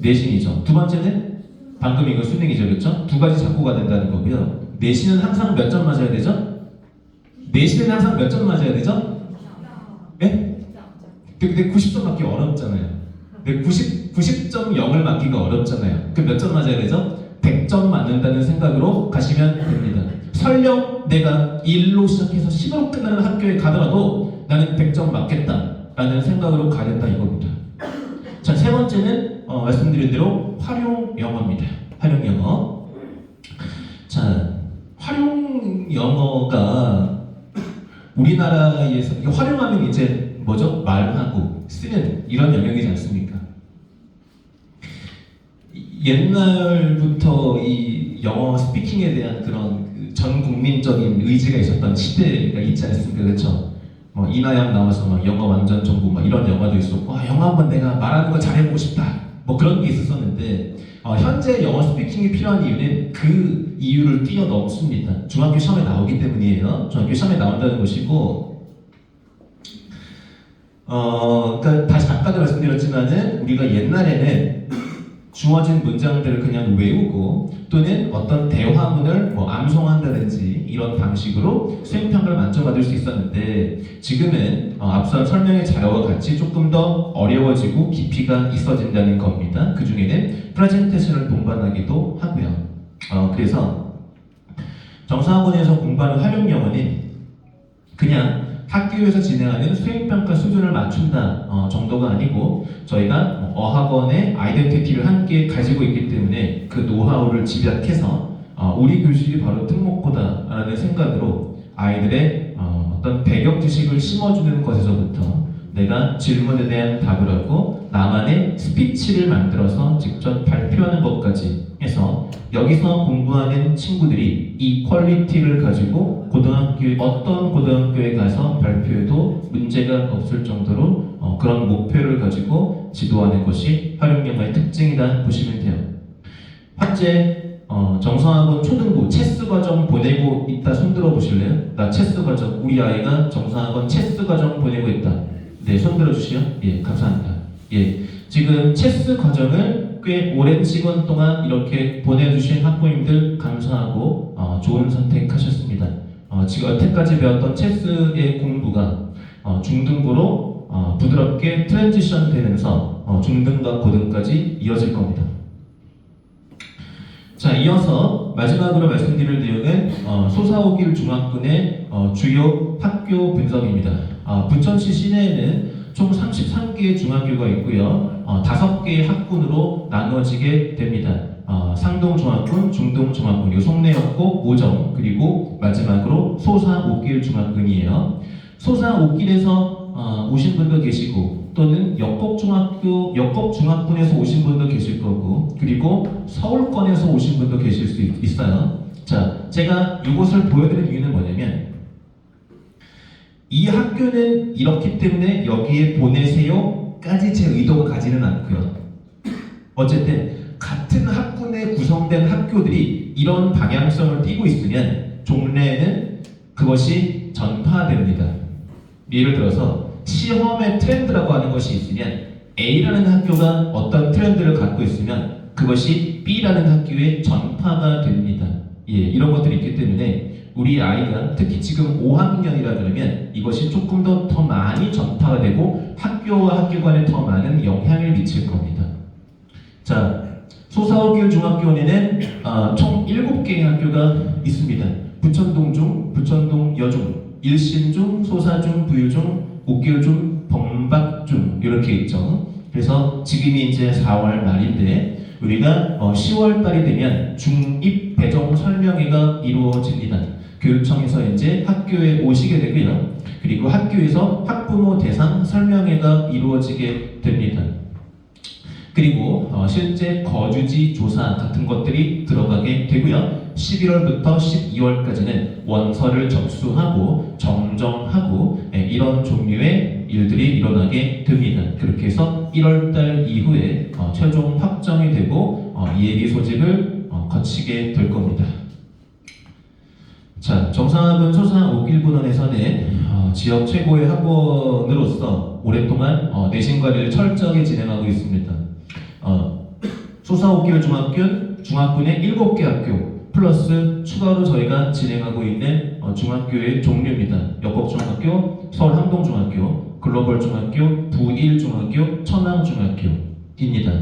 내신이죠. 두 번째는 방금 이거 수능이죠, 그렇죠? 두 가지 잡고가 된다는 거고요. 내신은 항상 몇 점 맞아야 되죠? 내신은 항상 몇 점 맞아야 되죠? 예? 근데 90점 맞기 어렵잖아요. 근데 90.0을 맞기가 어렵잖아요. 그럼 몇 점 맞아야 되죠? 100점 맞는다는 생각으로 가시면 됩니다. 설령 내가 1로 시작해서 10으로 끝나는 학교에 가더라도 나는 100점 맞겠다 라는 생각으로 가야 된다 이겁니다. 자, 세 번째는 말씀드린 대로 활용 영어입니다. 활용 영어. 자, 활용 영어가 우리나라에서 활용하면 이제 뭐죠? 말하고 쓰는 이런 영역이지 않습니까? 옛날부터 이 영어 스피킹에 대한 그런 전 국민적인 의지가 있었던 시대가 있지 않습니까? 그렇죠? 뭐 이나영 나와서 막 영어 완전 정보 막 이런 영화도 있었고 영어 한번 내가 말하는 거 잘해보고 싶다 뭐 그런 게 있었었는데 현재 영어 스피킹이 필요한 이유는 그 이유를 뛰어넘습니다. 중학교 시험에 나오기 때문이에요. 중학교 시험에 나온다는 것이고 그러니까 다시 아까도 말씀드렸지만은 우리가 옛날에는 주어진 문장들을 그냥 외우고 또는 어떤 대화문을 뭐 암송한다든지 이런 방식으로 수행평가를 만점받을 수 있었는데 지금은 앞서 설명의 자료와 같이 조금 더 어려워지고 깊이가 있어진다는 겁니다. 그 중에는 프레젠테이션을 동반하기도 하고요. 그래서 정사학원에서 공부하는 활용 영어는 그냥 학교에서 진행하는 수행평가 수준을 맞춘다 정도가 아니고 저희가 어학원의 아이덴티티를 함께 가지고 있기 때문에 그 노하우를 집약해서 우리 교실이 바로 특목고다라는 생각으로 아이들의 어떤 배경 지식을 심어주는 것에서부터 내가 질문에 대한 답을 하고 나만의 스피치를 만들어서 직접 발표하는 것까지 해서 여기서 공부하는 친구들이 이 퀄리티를 가지고 어떤 고등학교에 가서 발표해도 문제가 없을 정도로 그런 목표를 가지고 지도하는 것이 활용영어의 특징이다 보시면 돼요. 현재 정상학원 초등부 체스 과정 보내고 있다 손 들어 보실래요? 나 체스 과정 우리 아이가 정상학원 체스 과정 보내고 있다. 네, 손 들어 주시요. 예, 감사합니다. 예, 지금 체스 과정을 꽤 오랜 시간 동안 이렇게 보내주신 학부모님들 감사하고 좋은 선택하셨습니다. 지금 여태까지 배웠던 체스의 공부가 중등부로 부드럽게 트랜지션 되면서 중등과 고등까지 이어질 겁니다. 자, 이어서 마지막으로 말씀드릴 내용은 소사오길 중학군의 주요 학교 분석입니다. 부천시 시내에는 총 33개의 중학교가 있고요. 5개의 학군으로 나누어지게 됩니다. 상동중학군, 중동중학군, 송내역고, 오정, 그리고 마지막으로 소사옥길 중학군이에요. 소사옥길에서 오신 분도 계시고 또는 역곡중학군에서 오신 분도 계실 거고 그리고 서울권에서 오신 분도 계실 수 있어요. 자, 제가 이것을 보여드린 이유는 뭐냐면 이 학교는 이렇기 때문에 여기에 보내세요까지 제 의도가 가지는 않고요. 어쨌든 같은 학군에 구성된 학교들이 이런 방향성을 띠고 있으면 종래에는 그것이 전파됩니다. 예를 들어서 시험의 트렌드라고 하는 것이 있으면 A라는 학교가 어떤 트렌드를 갖고 있으면 그것이 B라는 학교에 전파가 됩니다. 예, 이런 것들이 있기 때문에 우리 아이가 특히 지금 5학년이라 그러면 이것이 조금 더 많이 전파가 되고 학교와 학교 간에 더 많은 영향을 미칠 겁니다. 자, 소사오길 중학교에는 총 7개의 학교가 있습니다. 부천동중, 부천동 여중, 일신중, 소사중, 부유중, 옥길중, 범박중 이렇게 있죠. 그래서 지금이 이제 4월 말인데 우리가 10월 달이 되면 중입 배정 설명회가 이루어집니다. 교육청에서 이제 학교에 오시게 되고요. 그리고 학교에서 학부모 대상 설명회가 이루어지게 됩니다. 그리고 실제 거주지 조사 같은 것들이 들어가게 되고요. 11월부터 12월까지는 원서를 접수하고 정정하고 이런 종류의 일들이 일어나게 됩니다. 그렇게 해서 1월달 이후에 최종 확정이 되고 예비 소집을 거치게 될 겁니다. 자, 정상학은 소사 5.1분원에서는 지역 최고의 학원으로서 오랫동안 내신 관리를 철저하게 진행하고 있습니다. 소사 5.1 중학교는 7개 학교 플러스 추가로 저희가 진행하고 있는 중학교의 종류입니다. 역곡중학교, 서울 함동중학교, 글로벌중학교, 부일중학교, 천왕중학교입니다.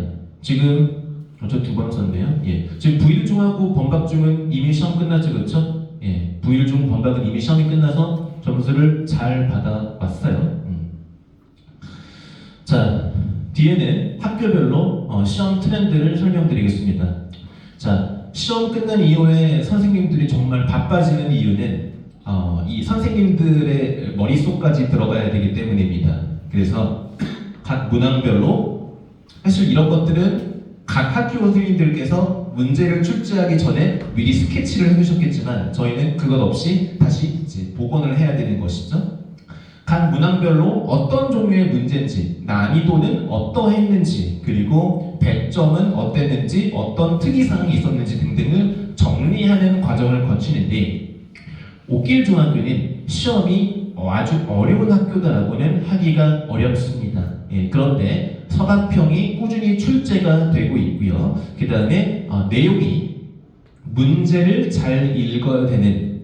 지금 저 두 번 썼네요. 예. 지금 부일중하고 범박중은 이미 시험 끝났죠, 그렇죠? 예. 부일중 범박은 이미 시험이 끝나서 점수를 잘 받아왔어요. 자, 뒤에는 학교별로 시험 트렌드를 설명드리겠습니다. 자, 시험 끝난 이후에 선생님들이 정말 바빠지는 이유는 이 선생님들의 머릿속까지 들어가야 되기 때문입니다. 그래서 각 문항별로 사실 이런 것들은 각 학교 선생님들께서 문제를 출제하기 전에 미리 스케치를 해두셨겠지만 저희는 그것 없이 다시 이제 복원을 해야 되는 것이죠. 각 문항별로 어떤 종류의 문제인지, 난이도는 어떠했는지, 그리고 배점은 어땠는지, 어떤 특이사항이 있었는지 등등을 정리하는 과정을 거치는데 옥길중학교는 시험이 아주 어려운 학교다라고는 하기가 어렵습니다. 예, 그런데 서각평이 꾸준히 출제가 되고 있고요. 그 다음에 내용이 문제를 잘 읽어야 되는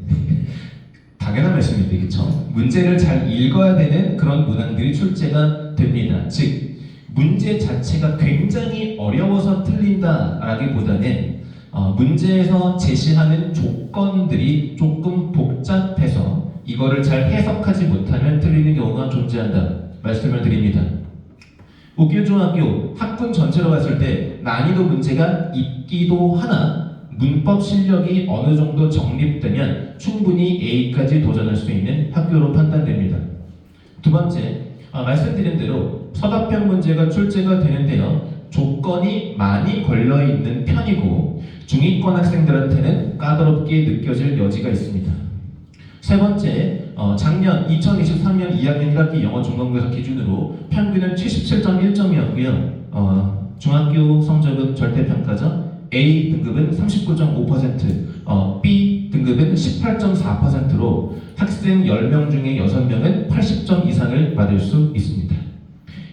당연한 말씀인데 그렇죠? 문제를 잘 읽어야 되는 그런 문항들이 출제가 됩니다. 즉 문제 자체가 굉장히 어려워서 틀린다라기보다는 문제에서 제시하는 조건들이 조금 복잡해서 이거를 잘 해석하지 못하면 틀리는 경우가 존재한다 말씀을 드립니다. 옥길중학교 학군 전체로 봤을 때 난이도 문제가 있기도 하나 문법 실력이 어느 정도 정립되면 충분히 A까지 도전할 수 있는 학교로 판단됩니다. 두 번째, 말씀드린 대로 서답형 문제가 출제가 되는데요. 조건이 많이 걸려있는 편이고 중위권 학생들한테는 까다롭게 느껴질 여지가 있습니다. 세 번째, 작년 2023년 2학년 1학기 영어 중간고사 기준으로 평균은 77.1점이었고요. 중학교 성적은 절대평가죠. A 등급은 39.5%, B 등급은 18.4%로 학생 10명 중에 6명은 80점 이상을 받을 수 있습니다.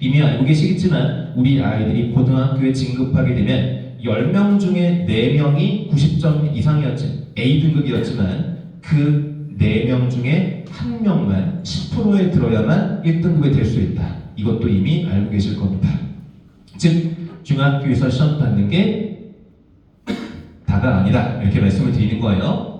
이미 알고 계시겠지만 우리 아이들이 고등학교에 진급하게 되면 10명 중에 4명이 90점 이상이었지 A 등급이었지만 그 4명 중에 1명만 10%에 들어야만 1등급이 될 수 있다. 이것도 이미 알고 계실 겁니다. 즉 중학교에서 시험 받는 게 다가 아니다 이렇게 말씀을 드리는 거예요.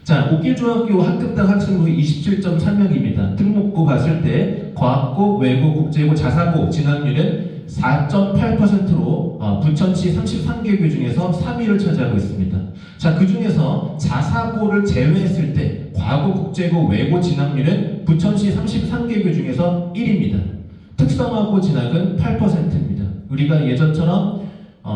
자, 옥길중학교 학급당 학생부 27.3명입니다. 특목고 봤을 때 과학고, 외고, 국제고, 자사고 진학률은 4.8%로 부천시 33개교 중에서 3위를 차지하고 있습니다. 자, 그 중에서 자사고를 제외했을 때 과고, 국제고, 외고 진학률은 부천시 33개교 중에서 1위입니다. 특성화고 진학은 8%입니다. 우리가 예전처럼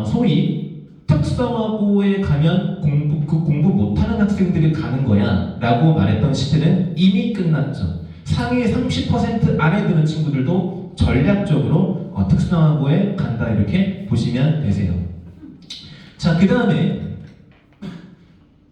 소위 특성화고에 가면 공부 못하는 학생들이 가는 거야 라고 말했던 시대는 이미 끝났죠. 상위 30% 안에 드는 친구들도 전략적으로 특성화고에 간다 이렇게 보시면 되세요. 자, 그 다음에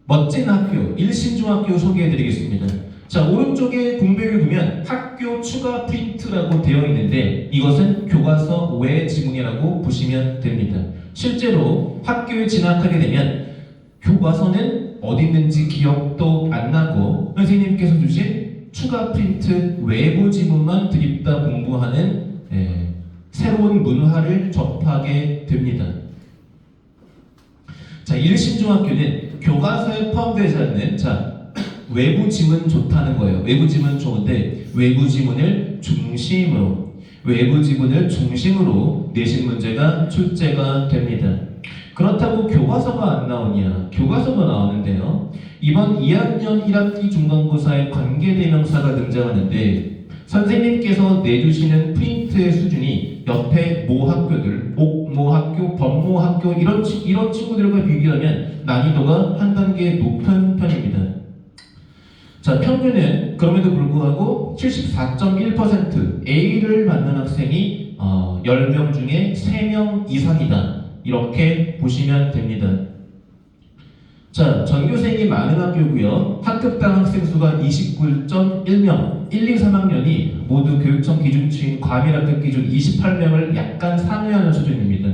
멋진 학교 일신중학교 소개해드리겠습니다. 자, 오른쪽에 공백을 보면 학교 추가 프린트라고 되어 있는데 이것은 교과서 외 지문이라고 보시면 됩니다. 실제로 학교에 진학하게 되면 교과서는 어디 있는지 기억도 안 나고 선생님께서 주신 추가 프린트 외부 지문만 드립다 공부하는 새로운 문화를 접하게 됩니다. 자, 일신중학교는 교과서에 포함되지 않는 외부 지문 좋다는 거예요. 외부 지문 좋은데 외부 지문을 중심으로 내신 문제가 출제가 됩니다. 그렇다고 교과서가 안 나오냐? 교과서가 나오는데요. 이번 2학년 1학기 중간고사에 관계대명사가 등장하는데 선생님께서 내주시는 프린트의 수준이 옆에 모 학교들, 옥모 영모학교, 법모학교 이런 친구들과 비교하면 난이도가 한 단계 높은 편입니다. 자, 평균은 그럼에도 불구하고 74.1% A를 받는 학생이 10명 중에 3명 이상이다. 이렇게 보시면 됩니다. 자, 전교생이 많은 학교고요. 학급당 학생 수가 29.1명, 1, 2, 3학년이 모두 교육청 기준치인 과밀학급 기준 28명을 약간 상회하는 수준입니다.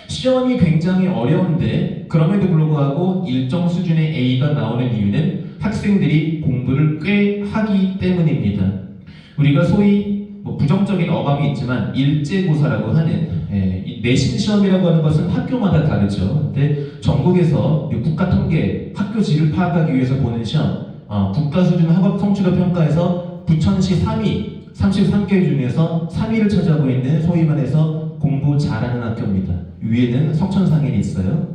시험이 굉장히 어려운데 그럼에도 불구하고 일정 수준의 A가 나오는 이유는 학생들이 공부를 꽤 하기 때문입니다. 우리가 소위 부정적인 어감이 있지만 일제고사라고 하는 이 내신 시험이라고 하는 것은 학교마다 다르죠. 근데 전국에서 국가 통계 학교 질을 파악하기 위해서 보는 시험, 국가 수준 학업 성취도 평가에서 부천시 3위, 33개 중에서 3위를 차지하고 있는 소위 말해서 공부 잘하는 학교입니다. 위에는 석천상인이 있어요.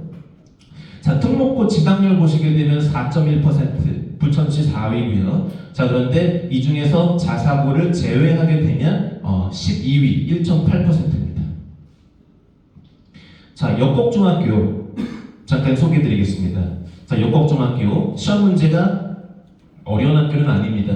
자, 특목고 진학률 보시게 되면 4.1%, 부천시 4위고요. 자, 그런데 이 중에서 자사고를 제외하게 되면 12위, 1.8%입니다. 자, 역곡중학교 잠깐 소개해드리겠습니다. 자, 역곡중학교 시험 문제가 어려운 학교는 아닙니다.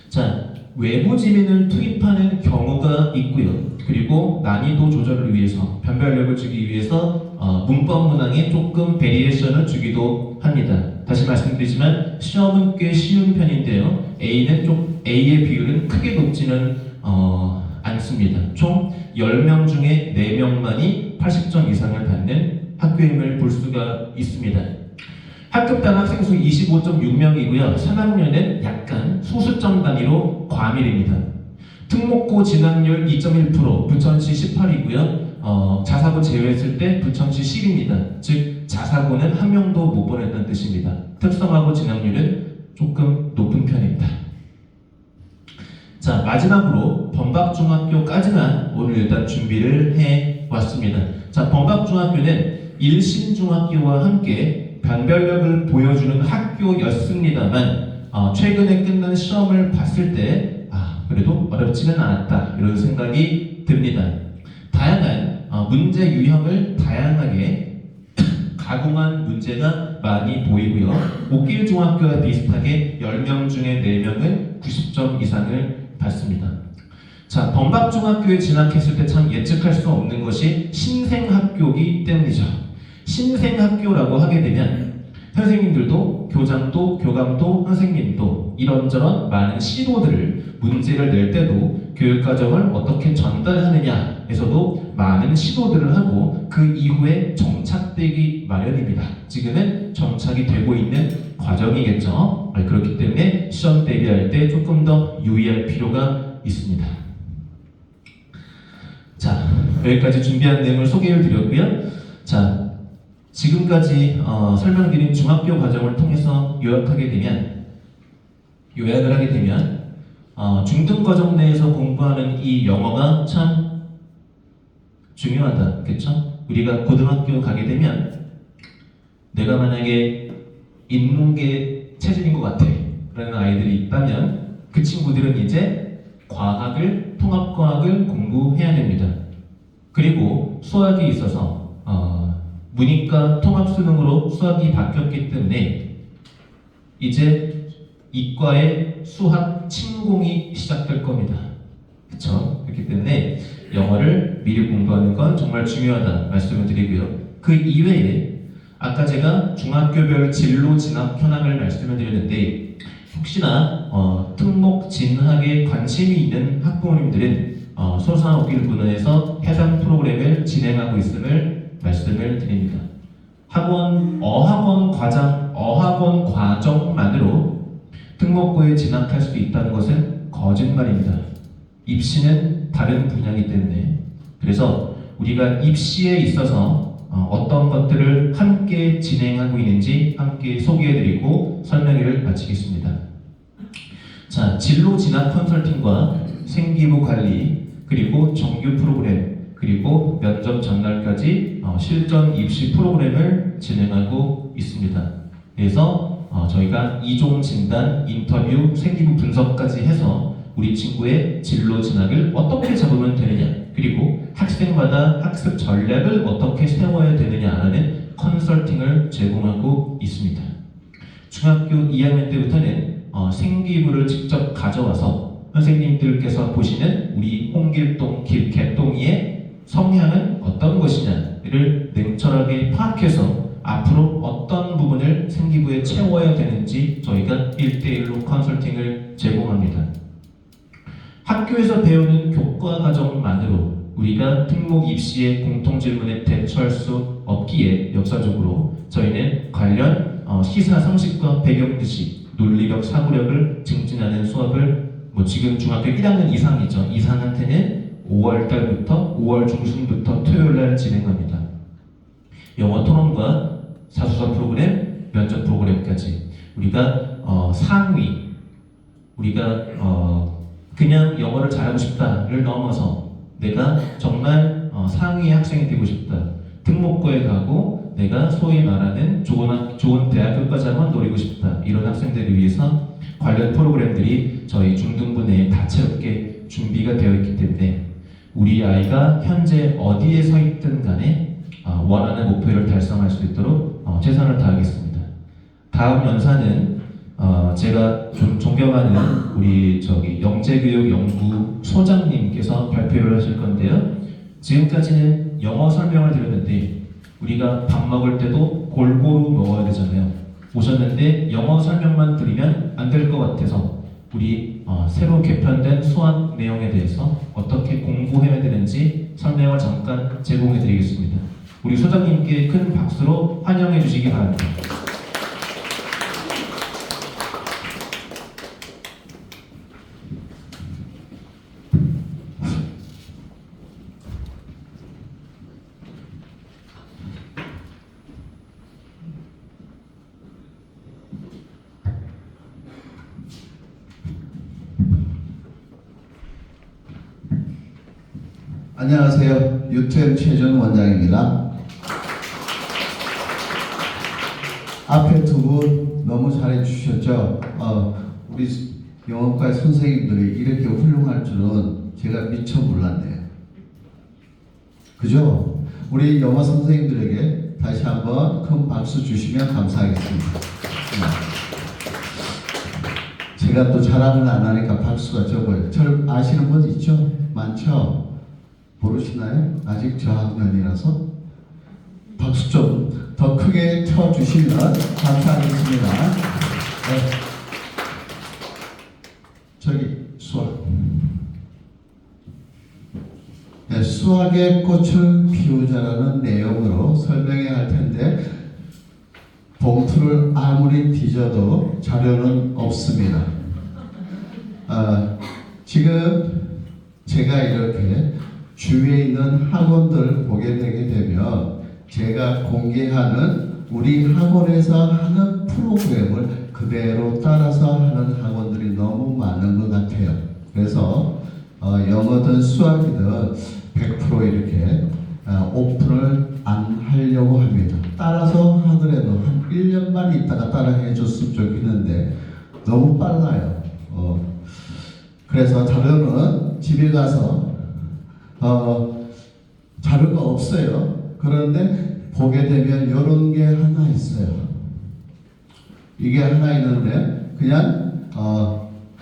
자, 외부 지민을 투입하는 경우가 있고요. 그리고 난이도 조절을 위해서 변별력을 주기 위해서 문법 문항에 조금 베리에이션을 주기도 합니다. 다시 말씀드리지만 시험은 꽤 쉬운 편인데요. A의 비율은 크게 높지는 않습니다. 총 10명 중에 4명만이 80점 이상을 받는 학교임을 볼 수가 있습니다. 학급당 학생 수 25.6명이고요. 3학년은 약간 소수점 단위로 과밀입니다. 특목고 진학률 2.1%, 부천시 18이고요. 자사고 제외했을 때 부천시 10입니다. 즉 자사고는 한 명도 못 보냈다는 뜻입니다. 특성화고 진학률은 조금 높은 편입니다. 자, 마지막으로 범박중학교까지만 오늘 일단 준비를 해왔습니다. 자, 범박중학교는 일신중학교와 함께 변별력을 보여주는 학교였습니다만 최근에 끝난 시험을 봤을 때 그래도 어렵지는 않았다 이런 생각이 듭니다. 다양한 문제 유형을 다양하게 가공한 문제가 많이 보이고요. 옥길중학교와 비슷하게 10명 중에 4명은 90점 이상을 받습니다. 자, 범박중학교에 진학했을 때 참 예측할 수 없는 것이 신생학교이기 때문이죠. 신생학교라고 하게 되면 선생님들도 교장도 교감도 선생님도 이런저런 많은 시도들을 문제를 낼 때도 교육과정을 어떻게 전달하느냐에서도 많은 시도들을 하고 그 이후에 정착되기 마련입니다. 지금은 정착이 되고 있는 과정이겠죠. 그렇기 때문에 시험 대비할 때 조금 더 유의할 필요가 있습니다. 자, 여기까지 준비한 내용을 소개해 드렸고요. 자, 지금까지 설명드린 중학교 과정을 통해서 요약을 하게 되면 중등 과정 내에서 공부하는 이 영어가 참 중요하다, 그렇죠? 우리가 고등학교 가게 되면 내가 만약에 인문계 체질인 것 같아 라는 아이들이 있다면 그 친구들은 이제 과학을, 통합과학을 공부해야 됩니다. 그리고 수학에 있어서 문이과 통합수능으로 수학이 바뀌었기 때문에 이제 이과의 수학 침공이 시작될 겁니다. 그렇죠? 그렇기 때문에 영어를 미리 공부하는 건 정말 중요하다 말씀을 드리고요. 그 이외에 아까 제가 중학교별 진로 진학 현황을 말씀을 드렸는데 혹시나 특목 진학에 관심이 있는 학부모님들은 소소한 옥길문화에서 해당 프로그램을 진행하고 있음을 말씀을 드립니다. 어학원 과정만으로 특목고에 진학할 수 있다는 것은 거짓말입니다. 입시는 다른 분야이기 때문에 그래서 우리가 입시에 있어서 어떤 것들을 함께 진행하고 있는지 함께 소개해드리고 설명회를 마치겠습니다. 자, 진로 진학 컨설팅과 생기부 관리 그리고 정규 프로그램 그리고 면접 전날까지 실전 입시 프로그램을 진행하고 있습니다. 그래서 저희가 이종 진단, 인터뷰, 생기부 분석까지 해서 우리 친구의 진로 진학을 어떻게 잡으면 되느냐 그리고 학생마다 학습 전략을 어떻게 세워야 되느냐라는 컨설팅을 제공하고 있습니다. 중학교 2학년 때부터는 생기부를 직접 가져와서 선생님들께서 보시는 우리 홍길동, 개똥이의 성향은 어떤 것이냐를 냉철하게 파악해서 앞으로 어떤 부분을 생기부에 채워야 되는지 저희가 1대1로 컨설팅을 제공합니다. 학교에서 배우는 교과 과정만으로 우리가 특목 입시의 공통 질문에 대처할 수 없기에 역사적으로 저희는 관련 시사 상식과 배경 지식, 논리력, 사고력을 증진하는 수업을 지금 중학교 1학년 이상이죠. 이상한테는 5월 달부터 5월 중순부터 토요일 날 진행합니다. 영어 토론과 사수사 프로그램, 면접 프로그램까지 우리가 상위, 우리가 그냥 영어를 잘하고 싶다를 넘어서 내가 정말 상위 학생이 되고 싶다. 특목고에 가고 내가 소위 말하는 좋은 대학교까지 한번 노리고 싶다. 이런 학생들을 위해서 관련 프로그램들이 저희 중등부 내에 다채롭게 준비가 되어 있기 때문에 우리 아이가 현재 어디에 서 있든 간에 원하는 목표를 달성할 수 있도록 최선을 다하겠습니다. 다음 연사는 제가 좀 존경하는 우리 영재교육연구 소장님께서 발표를 하실 건데요. 지금까지는 영어 설명을 드렸는데 우리가 밥 먹을 때도 골고루 먹어야 되잖아요. 오셨는데 영어 설명만 드리면 안 될 것 같아서 우리 새로 개편된 수학 내용에 대해서 어떻게 공부해야 되는지 설명을 잠깐 제공해 드리겠습니다. 우리 소장님께 큰 박수로 환영해 주시기 바랍니다. 안녕하세요. 유튜브 최준 원장입니다. 앞에 두 분 너무 잘해 주셨죠? 우리 영어과 선생님들이 이렇게 훌륭할 줄은 제가 미처 몰랐네요. 그죠? 우리 영어 선생님들에게 다시 한번 큰 박수 주시면 감사하겠습니다. 제가 또 자랑을 안 하니까 박수가 적어요. 절 아시는 분 있죠? 많죠? 모르시나요? 아직 저학년이라서 박수 좀 더 크게 쳐주시면 감사하겠습니다. 네. 저기 수학. 네, 수학의 꽃을 피우자라는 내용으로 설명해야 할 텐데 봉투를 아무리 뒤져도 자료는 없습니다. 지금 제가 이렇게 주위에 있는 학원들 보게 되게 되면 제가 공개하는 우리 학원에서 하는 프로그램을 그대로 따라서 하는 학원들이 너무 많은 것 같아요. 그래서 영어든 수학이든 100% 이렇게 오픈을 안 하려고 합니다. 따라서 하더라도 한 1년만 있다가 따라 해줬으면 좋겠는데 너무 빨라요. 그래서 자료는 집에 가서 자료가 없어요. 그런데 보게 되면 이런 게 하나 있어요. 이게 하나 있는데 그냥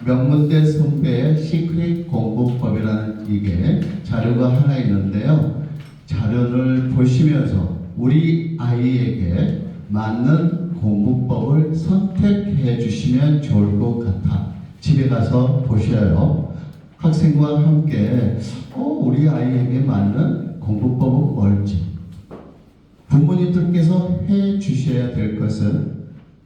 명문대 선배의 시크릿 공부법이라는 이게 자료가 하나 있는데요. 자료를 보시면서 우리 아이에게 맞는 공부법을 선택해 주시면 좋을 것 같아. 집에 가서 보셔요. 학생과 함께 우리 아이에게 맞는 공부법은 뭘지 부모님들께서 해 주셔야 될 것은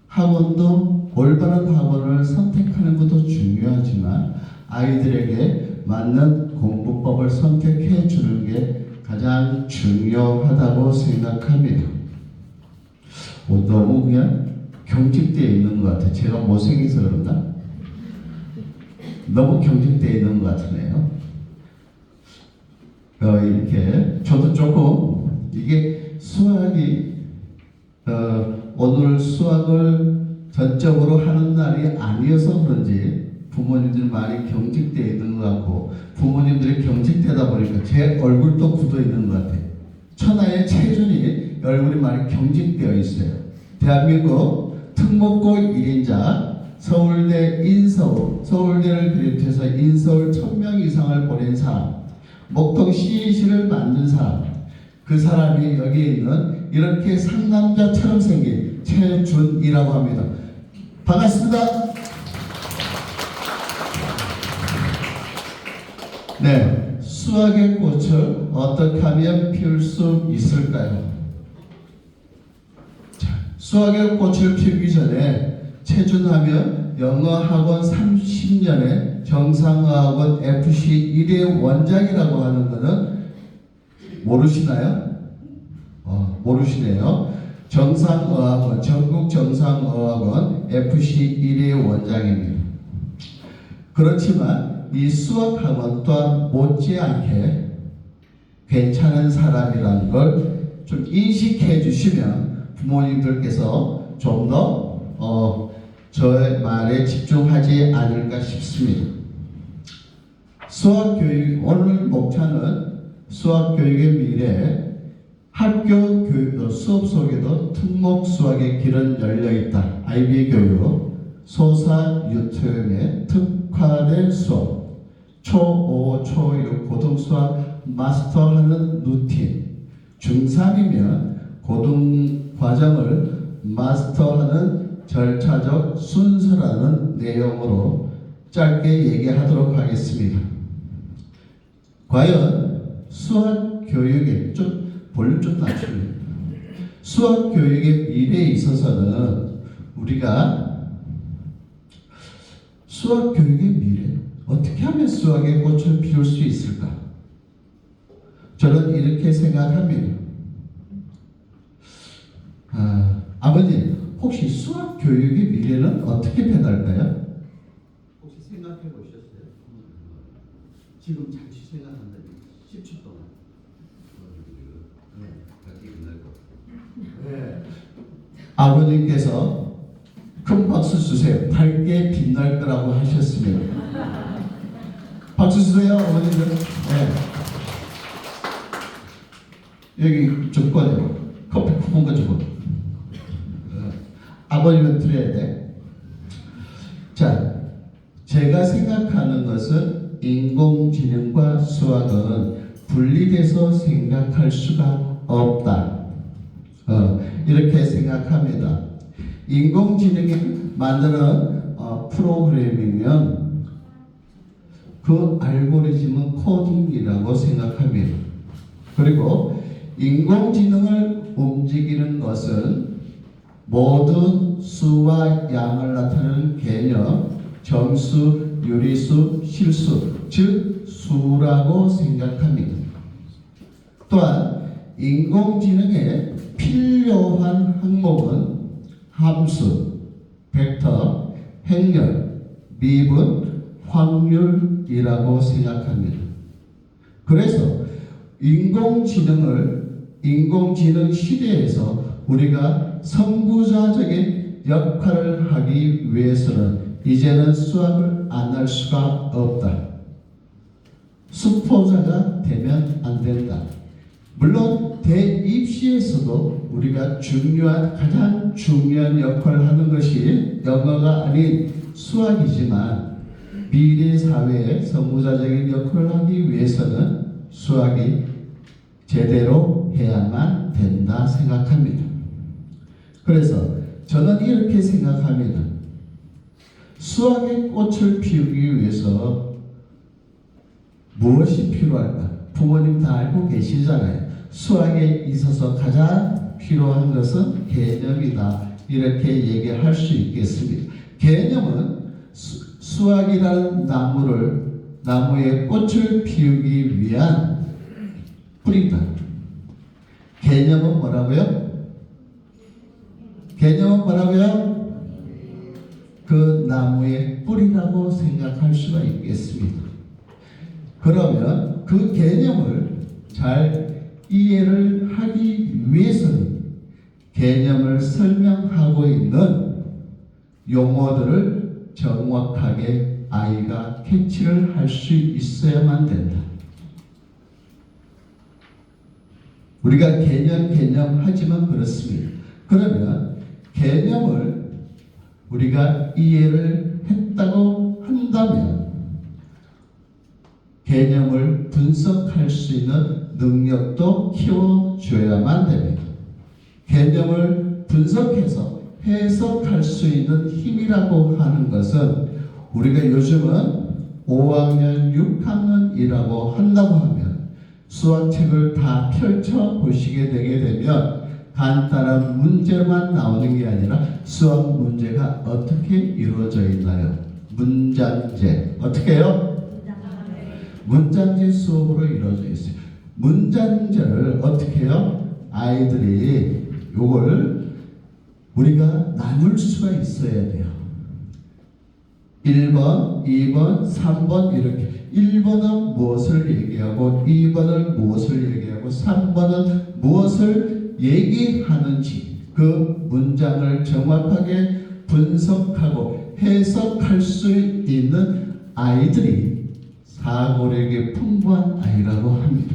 학원도 올바른 학원을 선택하는 것도 중요하지만 아이들에게 맞는 공부법을 선택해 주는 게 가장 중요하다고 생각합니다. 너무 그냥 경직되어 있는 것 같아요. 제가 못생겨서 그런가? 너무 경직되어 있는 것 같으네요. 이렇게 저도 조금 이게 수학이 오늘 수학을 전적으로 하는 날이 아니어서 그런지 부모님들이 많이 경직되어 있는 것 같고 부모님들이 경직되다 보니까 제 얼굴도 굳어 있는 것 같아요. 천하의 체준이 얼굴이 많이 경직되어 있어요. 대한민국 특목고 1인자 서울대 인서울, 서울대를 비롯해서 인서울 1000명 이상을 보낸 사람, 목동 CEC를 만든 사람, 그 사람이 여기에 있는 이렇게 상남자처럼 생긴 최준이라고 합니다. 반갑습니다. 네, 수학의 꽃을 어떻게 하면 피울 수 있을까요? 자, 수학의 꽃을 피우기 전에 최준하면 영어학원 30년에 정상어학원 FC 1회 원장이라고 하는 것은 모르시나요? 모르시네요. 정상어학원, 전국 정상어학원 FC 1회 원장입니다. 그렇지만 이 수학학원 또한 못지않게 괜찮은 사람이라는 걸 좀 인식해 주시면 부모님들께서 좀 더 저의 말에 집중하지 않을까 싶습니다. 수학교육, 오늘 목차는 수학교육의 미래, 학교 교육도 수업 속에도 특목 수학의 길은 열려있다. IB 교육, 소사 유튜브에 특화된 수업, 초5, 초6 고등수학 마스터하는 루틴, 중3이면 고등과정을 마스터하는 절차적 순서라는 내용으로 짧게 얘기하도록 하겠습니다. 과연 수학교육의 볼륨 좀 낮추면 수학교육의 미래에 있어서는 우리가 수학교육의 미래 어떻게 하면 수학의 꽃을 피울 수 있을까? 저는 이렇게 생각합니다. 아버님, 혹시 수학교육의 미래는 어떻게 변할까요? 혹시 생각해 보셨어요? 지금 잠시 생각한다면 10초 동안. 네. 아버님께서 큰 박수 주세요. 밝게 빛날 거라고 하셨습니다. 박수 주세요, 어머니들. 네. 여기 조건이요. 커피 쿠폰 가지고. 아버님은 드려야 돼. 자, 제가 생각하는 것은 인공지능과 수학은 분리돼서 생각할 수가 없다. 이렇게 생각합니다. 인공지능이 만드는 프로그램이면 그 알고리즘은 코딩이라고 생각합니다. 그리고 인공지능을 움직이는 것은 모든 수와 양을 나타내는 개념, 정수, 유리수, 실수, 즉 수라고 생각합니다. 또한 인공지능에 필요한 항목은 함수, 벡터, 행렬, 미분, 확률이라고 생각합니다. 그래서 인공지능 시대에서 우리가 선구자적인 역할을 하기 위해서는 이제는 수학을 안 할 수가 없다. 수포자가 되면 안 된다. 물론 대입시에서도 우리가 가장 중요한 역할을 하는 것이 영어가 아닌 수학이지만 미래 사회에 선구자적인 역할을 하기 위해서는 수학이 제대로 해야만 된다 생각합니다. 그래서 저는 이렇게 생각합니다. 수학의 꽃을 피우기 위해서 무엇이 필요할까? 부모님 다 알고 계시잖아요. 수학에 있어서 가장 필요한 것은 개념이다. 이렇게 얘기할 수 있겠습니다. 개념은 수학이라는 나무의 꽃을 피우기 위한 뿌리다. 개념은 뭐라고요? 개념은 뭐라고요? 그 나무의 뿌리라고 생각할 수가 있겠습니다. 그러면 그 개념을 잘 이해를 하기 위해서는 개념을 설명하고 있는 용어들을 정확하게 아이가 캐치를 할 수 있어야만 된다. 우리가 개념 하지만 그렇습니다. 그러면 개념을 우리가 이해를 했다고 한다면 개념을 분석할 수 있는 능력도 키워줘야만 됩니다. 개념을 분석해서 해석할 수 있는 힘이라고 하는 것은 우리가 요즘은 5학년, 6학년이라고 한다고 하면 수학책을 다 펼쳐 보시게 되게 되면 간단한 문제만 나오는 게 아니라 수학 문제가 어떻게 이루어져 있나요? 문장제. 어떻게 해요? 문장제 수업으로 이루어져 있어요. 문장제를 어떻게 해요? 아이들이 요걸 우리가 나눌 수가 있어야 돼요. 1번, 2번, 3번 이렇게 1번은 무엇을 얘기하고 2번은 무엇을 얘기하고 3번은 무엇을 얘기하는지 그 문장을 정확하게 분석하고 해석할 수 있는 아이들이 사고력이 풍부한 아이라고 합니다.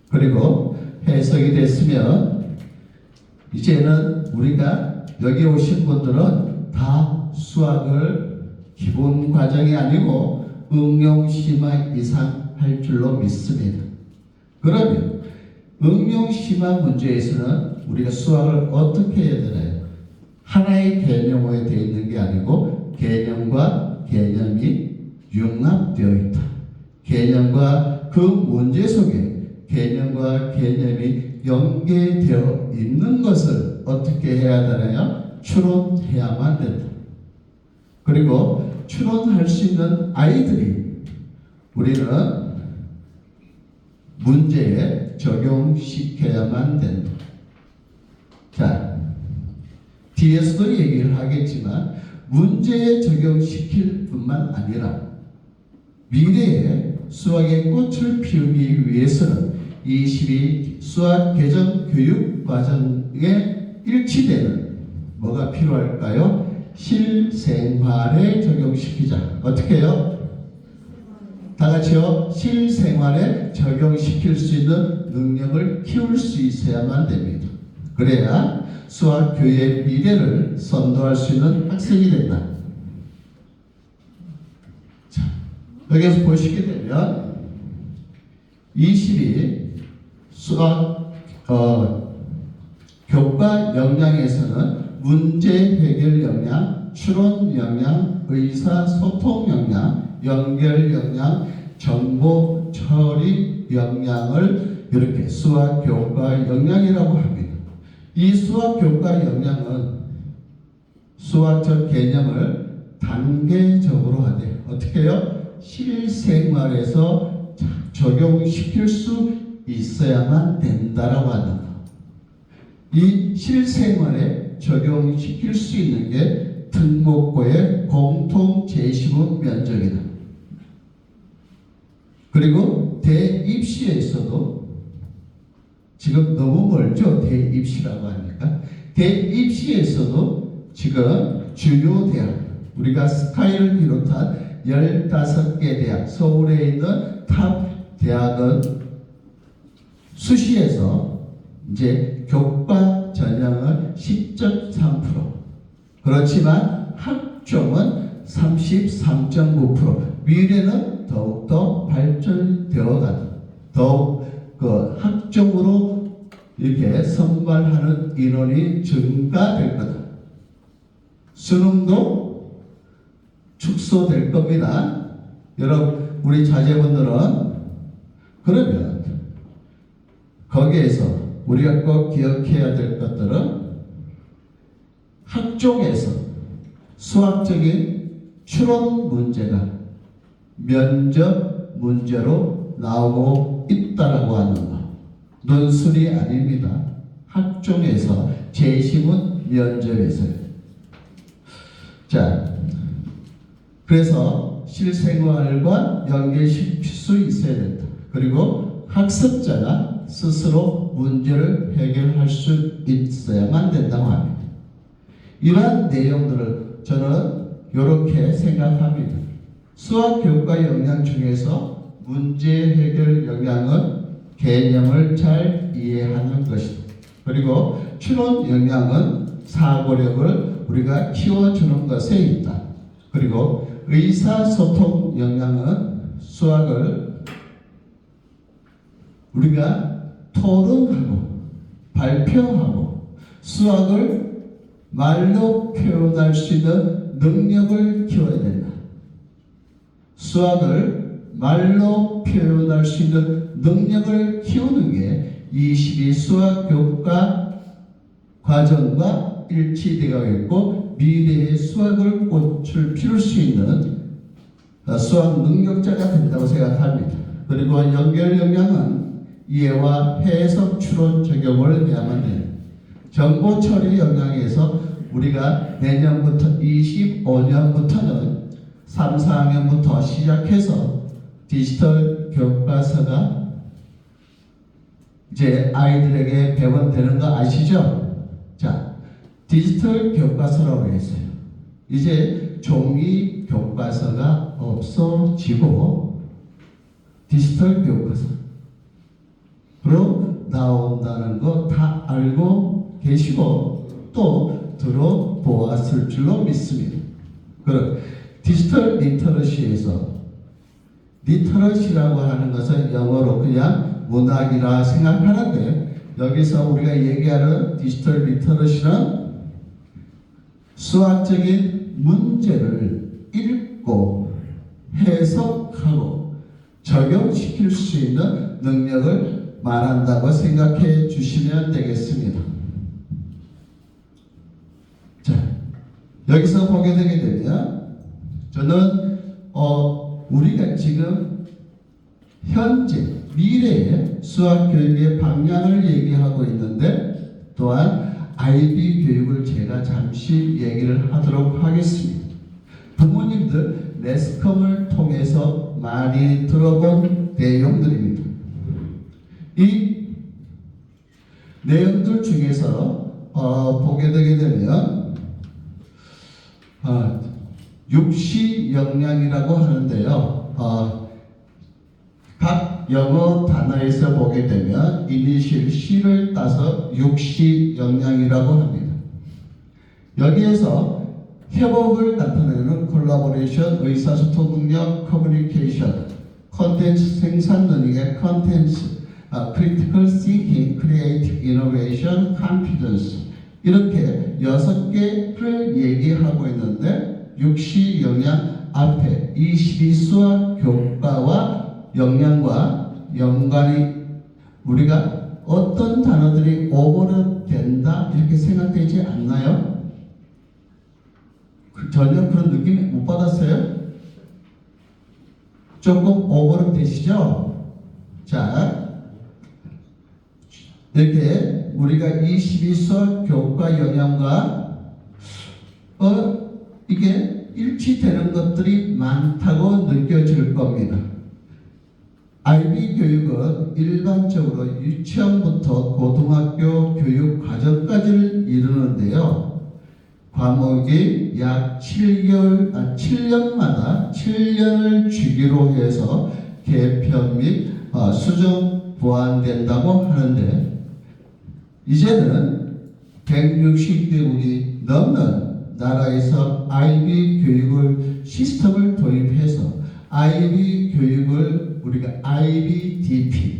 그리고 해석이 됐으면 이제는 우리가 여기 오신 분들은 다 수학을 기본 과정이 아니고 응용 심화 이상 할 줄로 믿습니다. 그러면 응용 심화 문제에서는 우리가 수학을 어떻게 해야 되나요? 하나의 개념에 되어 있는 게 아니고 개념과 개념이 융합되어 있다. 개념과 그 문제 속에 개념과 개념이 연계되어 있는 것을 어떻게 해야 되나요? 추론해야만 된다. 그리고 추론할 수 있는 아이들이 우리는 문제에 적용시켜야만 된다. 자, 뒤에서도 얘기를 하겠지만 문제에 적용시킬 뿐만 아니라 미래에 수학의 꽃을 피우기 위해서는 22 수학 개정 교육 과정에 일치되는 뭐가 필요할까요? 실생활에 적용시키자. 어떻게 해요? 다 같이요. 실생활에 적용시킬 수 있는 능력을 키울 수 있어야만 됩니다. 그래야 수학교의 미래를 선도할 수 있는 학생이 된다. 자, 여기서 보시게 되면 22 수학 교과 역량에서는 문제 해결 역량, 추론 역량, 의사소통 역량, 연결 역량, 정보 처리 역량을 이렇게 수학 교과 역량이라고 합니다. 이 수학 교과 역량은 수학적 개념을 단계적으로 하되 어떻게 해요? 실생활에서 적용시킬 수 있어야만 된다라고 하는 것. 이 실생활에 적용시킬 수 있는 게 특목고의 공통 제시문 면적이다. 그리고 대입시에서도 지금 너무 멀죠? 대입시라고 하니까. 대입시에서도 지금 주요 대학, 우리가 스카이를 비롯한 15개 대학, 서울에 있는 탑 대학은 수시에서 이제 교과 전형은 10.3%. 그렇지만 학종은 33.9%. 미래는 더욱더 발전되어 간다. 더욱 그 학종으로 이렇게 선발하는 인원이 증가될 거다. 수능도 축소될 겁니다. 여러분, 우리 자제분들은 그러면 거기에서 우리가 꼭 기억해야 될 것들은 학종에서 수학적인 추론 문제가 면접 문제로 나오고 있다라고 하는 것. 논술이 아닙니다. 학종에서 제시문 면접에서요. 자, 그래서 실생활과 연계시킬 수 있어야 된다. 그리고 학습자가 스스로 문제를 해결할 수 있어야만 된다고 합니다. 이러한 내용들을 저는 이렇게 생각합니다. 수학 교과 영양 중에서 문제 해결 영양은 개념을 잘 이해하는 것이다. 그리고 추론 영양은 사고력을 우리가 키워주는 것에 있다. 그리고 의사소통 영양은 수학을 우리가 토론하고 발표하고 수학을 말로 표현할 수 있는 능력을 키워야 된다. 수학을 말로 표현할 수 있는 능력을 키우는 게 22 수학 교과 과정과 일치되어 있고 미래의 수학을 꽃을 피울 수 있는 수학 능력자가 된다고 생각합니다. 그리고 연결 영향은 이해와 해석, 추론, 적용을 해야만 됩니다. 정보 처리 영향에서 우리가 내년부터 25년부터는 3, 4학년부터 시작해서 디지털 교과서가 이제 아이들에게 배분되는 거 아시죠? 자, 디지털 교과서라고 했어요. 이제 종이 교과서가 없어지고 디지털 교과서로 나온다는 거 다 알고 계시고 또 들어보았을 줄로 믿습니다. 그럼 디지털 리터러시에서 리터러시라고 하는 것은 영어로 그냥 문학이라 생각하는데 여기서 우리가 얘기하는 디지털 리터러시는 수학적인 문제를 읽고 해석하고 적용시킬 수 있는 능력을 말한다고 생각해 주시면 되겠습니다. 자, 여기서 보게 되게 되면 저는 우리가 지금 현재 미래의 수학 교육의 방향을 얘기하고 있는데 또한 IB 교육을 제가 잠시 얘기를 하도록 하겠습니다. 부모님들 매스컴을 통해서 많이 들어본 내용들입니다. 이 내용들 중에서 보게 되게 되면 육시 역량이라고 하는데요. 각 영어 단어에서 보게 되면 이니셜 C를 따서 육시 역량이라고 합니다. 여기에서 협업을 나타내는 콜라보레이션, 의사소통 능력, 커뮤니케이션, 컨텐츠 생산 능력의 컨텐츠, critical thinking, creative innovation, confidence 이렇게 6개를 얘기하고 있는데 육시 역량 앞에 22 수학 교과와 역량과 연관이 우리가 어떤 단어들이 오버랩 된다 이렇게 생각되지 않나요? 전혀 그런 느낌 못 받았어요? 조금 오버랩 되시죠? 자, 이렇게 우리가 22 수학 교과 영양과 이게 일치되는 것들이 많다고 느껴질 겁니다. IB 교육은 일반적으로 유치원부터 고등학교 교육 과정까지를 이루는데요. 과목이 약 7년마다 7년을 주기로 해서 개편 및 수정 보완된다고 하는데 이제는 160개국이 넘는 나라에서 IB 교육을 시스템을 도입해서 IB 교육을 우리가 IBDP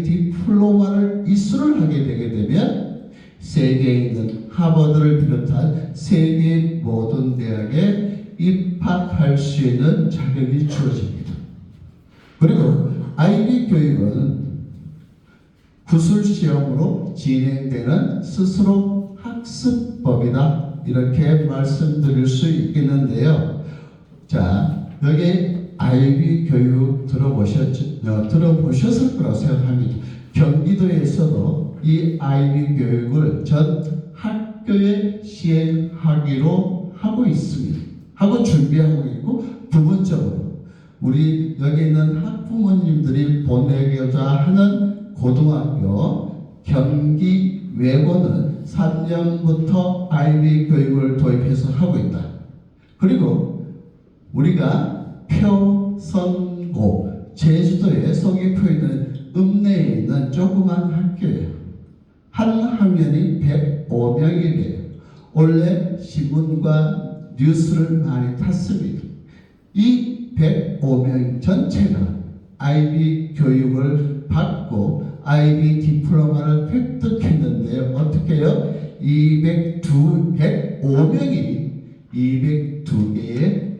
디플로마를 이수를 하게 되게 되면 세계에 있는 하버드를 비롯한 세계 모든 대학에 입학할 수 있는 자격이 주어집니다. 그리고 IB 교육은 구술 시험으로 진행되는 스스로 학습법이다 이렇게 말씀드릴 수 있겠는데요. 자, 여기 IB 교육 들어보셨을 거라고 생각합니다. 경기도에서도 이 IB 교육을 전 학교에 시행하기로 하고 있습니다. 하고 준비하고 있고 부분적으로 우리 여기 있는 학부모님들이 보내고자 하는 고등학교 경기 외고는 3년부터 IB 교육을 도입해서 하고 있다. 그리고 우리가 표선고, 제주도의 서귀포에 있는 읍내에 있는 조그만 학교예요. 한 학년이 105명이래요. 원래 신문과 뉴스를 많이 탔습니다. 이 105명 전체가 IB 교육을 받고 IB 디플로마를 획득했는데요. 어떻게 해요? 105명이 202개의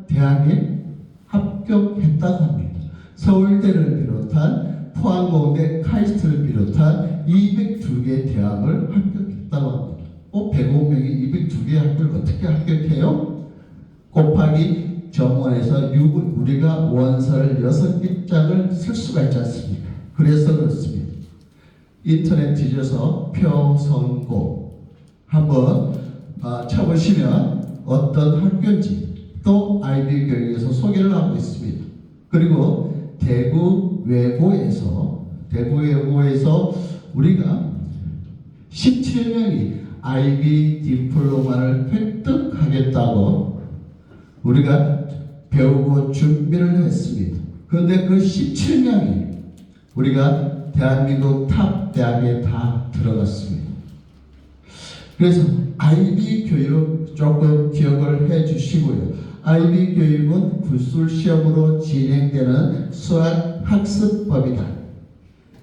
대학에 합격했다고 합니다. 서울대를 비롯한 포항공대, 카이스트를 비롯한 202개 대학을 합격했다고 합니다. 105명이 202개 학교를 어떻게 합격해요? 곱하기 정원에서 우리가 원서를 6장을 쓸 수가 있지 않습니까? 그래서 그렇습니다. 인터넷 뒤져서 표선고 한번 쳐보시면 어떤 학교인지 또 IB 교육에서 소개를 하고 있습니다. 그리고 대구 외고에서 우리가 17명이 IB 디플로마를 획득하겠다고 우리가 배우고 준비를 했습니다. 그런데 그 17명이 우리가 대한민국 탑 대학에 다 들어갔습니다. 그래서 IB 교육 조금 기억을 해 주시고요. IB 교육은 불술 시험으로 진행되는 수학 학습법이다.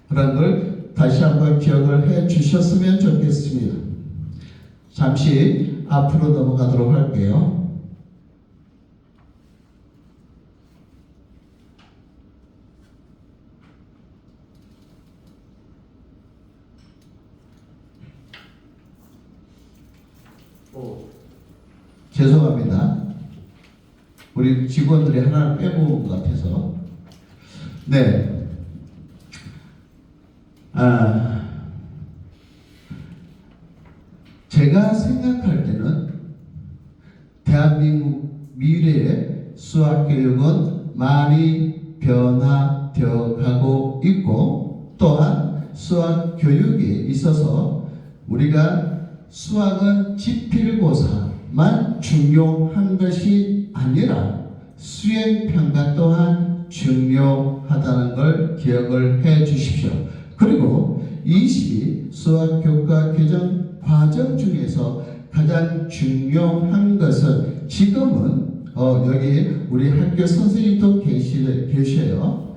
그런 걸 다시 한번 기억을 해 주셨으면 좋겠습니다. 잠시 앞으로 넘어가도록 할게요. 죄송합니다. 우리 직원들이 하나를 빼먹은 것 같아서. 네. 제가 생각할 때는 대한민국 미래의 수학교육은 많이 변화되어 가고 있고, 또한 수학교육에 있어서 우리가 수학은 지필고사만 중요한 것이 아니라 수행평가 또한 중요하다는 걸 기억을 해 주십시오. 그리고 22 수학교과 개정 과정 중에서 가장 중요한 것은 지금은 여기 우리 학교 선생님도 계셔요.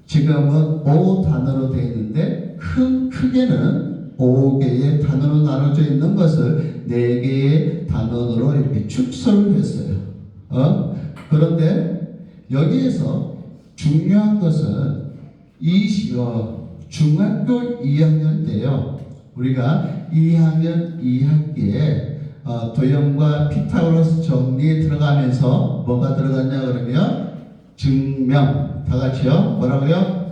지금은 5단어로 되어 있는데 크게는 5개의 단어로 나눠져 있는 것을 4개의 단원으로 이렇게 축소를 했어요. 그런데 여기에서 중요한 것은 중학교 2학년 때요. 우리가 2학년 2학기에 도형과 피타고라스 정리에 들어가면서 뭐가 들어갔냐 그러면 증명, 다 같이요. 뭐라고요?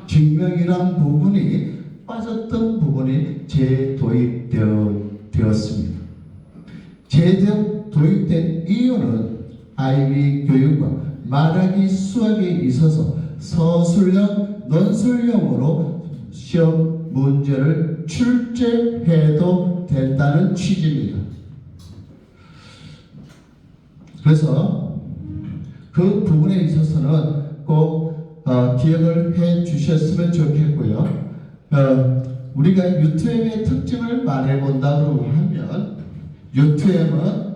증명이란 부분이 빠졌던 부분이 재도입되었습니다. 재도입된 이유는 IB 교육과 말하기 수학에 있어서 서술형, 논술형으로 시험 문제를 출제해도 된다는 취지입니다. 그래서 그 부분에 있어서는 꼭 기억을 해 주셨으면 좋겠고요. 우리가 UTM의 특징을 말해본다고 하면 UTM은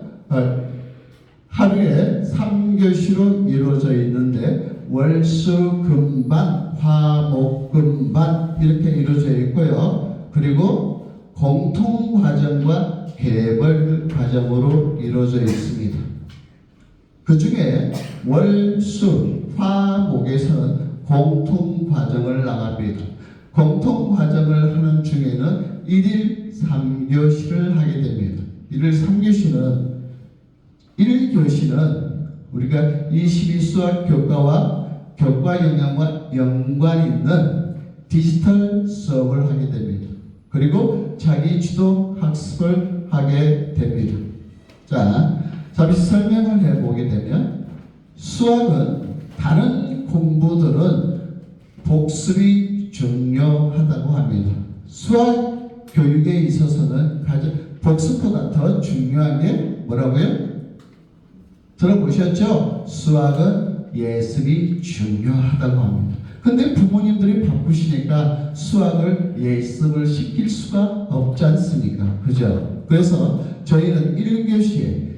하루에 3교시로 이루어져 있는데 월수 금반, 화목 금반 이렇게 이루어져 있고요. 그리고 공통 과정과 개별 과정으로 이루어져 있습니다. 그 중에 월수, 화목에서는 공통 과정을 나갑니다. 공통 과정을 하는 중에는 1일 3교시를 하게 됩니다. 1일 3교시는 1교시는 우리가 22 수학 교과와 교과 영역과 연관 있는 디지털 수업을 하게 됩니다. 그리고 자기 주도 학습을 하게 됩니다. 자, 잠시 설명을 해보게 되면 수학은 다른 공부들은 복습이 중요하다고 합니다. 수학 교육에 있어서는 복습보다 더 중요한 게 뭐라고요? 들어보셨죠? 수학은 예습이 중요하다고 합니다. 근데 부모님들이 바쁘시니까 수학을 예습을 시킬 수가 없지 않습니까? 그죠? 그래서 저희는 1교시에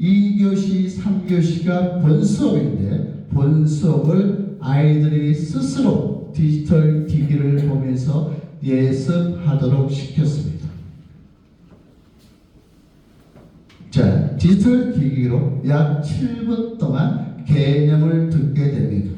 2교시, 3교시가 본수업인데 본수업을 아이들이 스스로 디지털 기기를 보면서 예습하도록 시켰습니다. 자, 디지털 기기로 약 7분 동안 개념을 듣게 됩니다.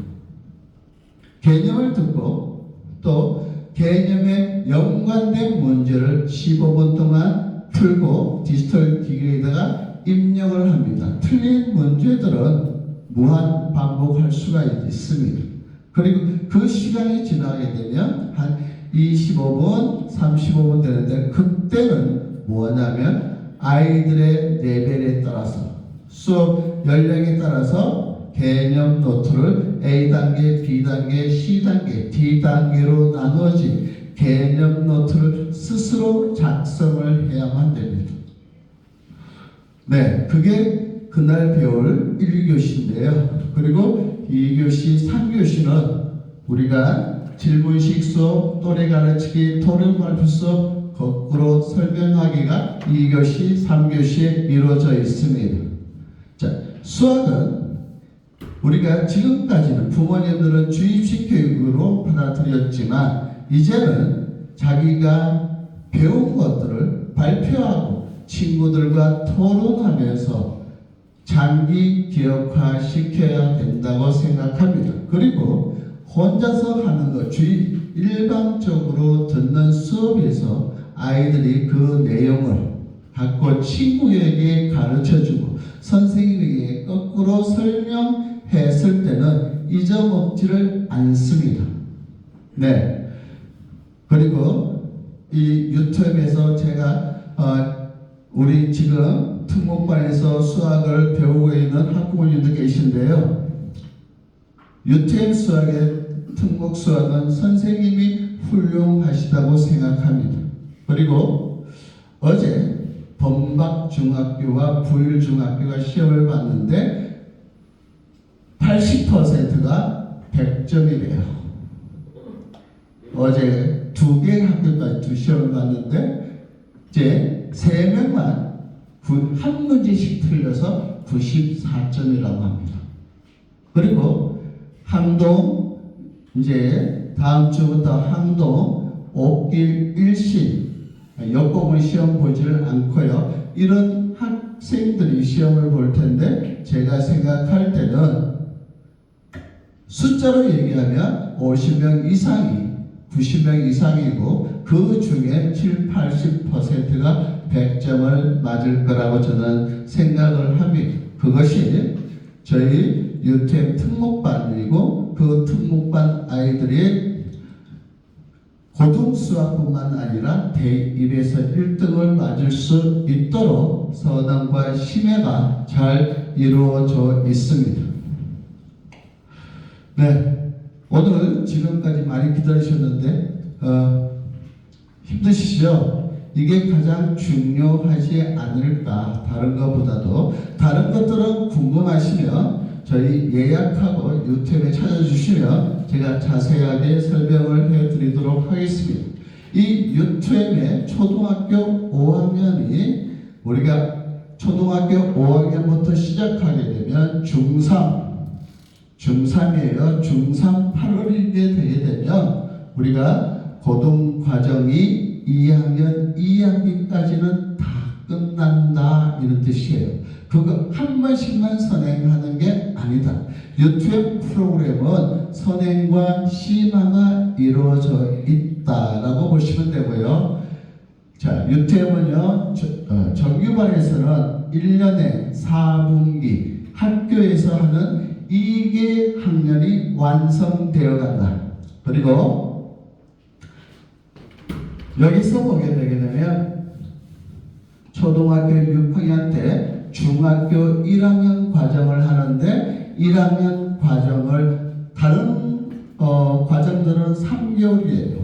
개념을 듣고 또 개념에 연관된 문제를 15분 동안 풀고 디지털 기기에다가 입력을 합니다. 틀린 문제들은 무한 반복할 수가 있습니다. 그리고 그 시간이 지나게 되면 한 25분, 35분 되는데 그때는 뭐냐면 아이들의 레벨에 따라서 수업 연령에 따라서 개념 노트를 A단계, B단계, C단계, D단계로 나누어진 개념 노트를 스스로 작성을 해야만 됩니다. 네, 그게 그날 배울 1교시인데요. 그리고 2교시, 3교시는 우리가 질문식 수업, 또래 가르치기, 토론 발표 수업, 거꾸로 설명하기가 2교시, 3교시에 이루어져 있습니다. 자, 수학은 우리가 지금까지는 부모님들은 주입식 교육으로 받아들였지만 이제는 자기가 배운 것들을 발표하고 친구들과 토론하면서 장기 기억화 시켜야 된다고 생각합니다. 그리고 혼자서 하는 것, 일방적으로 듣는 수업에서 아이들이 그 내용을 갖고 친구에게 가르쳐주고 선생님에게 거꾸로 설명했을 때는 잊어먹지를 않습니다. 네. 그리고 이 유튜브에서 제가 우리 지금 특목반에서 수학을 배우고 있는 학부모님들 계신데요. 유튜브 수학의 특목 수학은 선생님이 훌륭하시다고 생각합니다. 그리고 어제 범박중학교와 부일중학교가 시험을 봤는데 80%가 100점이래요. 어제 2개 학교까지 시험을 봤는데 이제 3명만 한 문제씩 틀려서 94점이라고 합니다. 그리고 항동 이제 다음 주부터 항동 옥길 일신 역공을 시험 보지를 않고요. 이런 학생들이 시험을 볼 텐데 제가 생각할 때는 숫자로 얘기하면 50명 이상이 90명 이상이고 그 중에 7, 80%가 100점을 맞을 거라고 저는 생각을 합니다. 그것이 저희 유템 특목반이고 그 특목반 아이들이 고등수학뿐만 아니라 대입에서 1등을 맞을 수 있도록 선언과 심해가 잘 이루어져 있습니다. 네, 오늘 지금까지 많이 기다리셨는데 힘드시죠? 이게 가장 중요하지 않을까. 다른 것보다도 다른 것들은 궁금하시면 저희 예약하고 유튜브에 찾아주시면 제가 자세하게 설명을 해드리도록 하겠습니다. 이 유튜브에 초등학교 5학년이 우리가 초등학교 5학년부터 시작하게 되면 중3이에요. 중3 8월이게 되게 되면 우리가 고등과정이 2학년 2학기까지는 다 끝난다 이런 뜻이에요. 그거 한 번씩만 선행하는 게 아니다. 유튜브 프로그램은 선행과 심화가 이루어져 있다라고 보시면 되고요. 자, 유튜브는요, 정규반에서는 1년에 4분기 학교에서 하는 2개 학년이 완성되어 간다. 그리고 여기서 보게 되게 되면 초등학교 6학년 때 중학교 1학년 과정을 하는데 1학년 과정을 다른 과정들은 3개월이에요.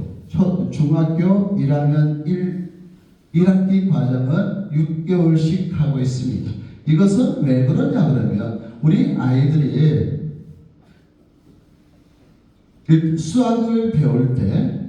중학교 1학년 1학기 과정은 6개월씩 하고 있습니다. 이것은 왜 그러냐 그러면 우리 아이들이 수학을 배울 때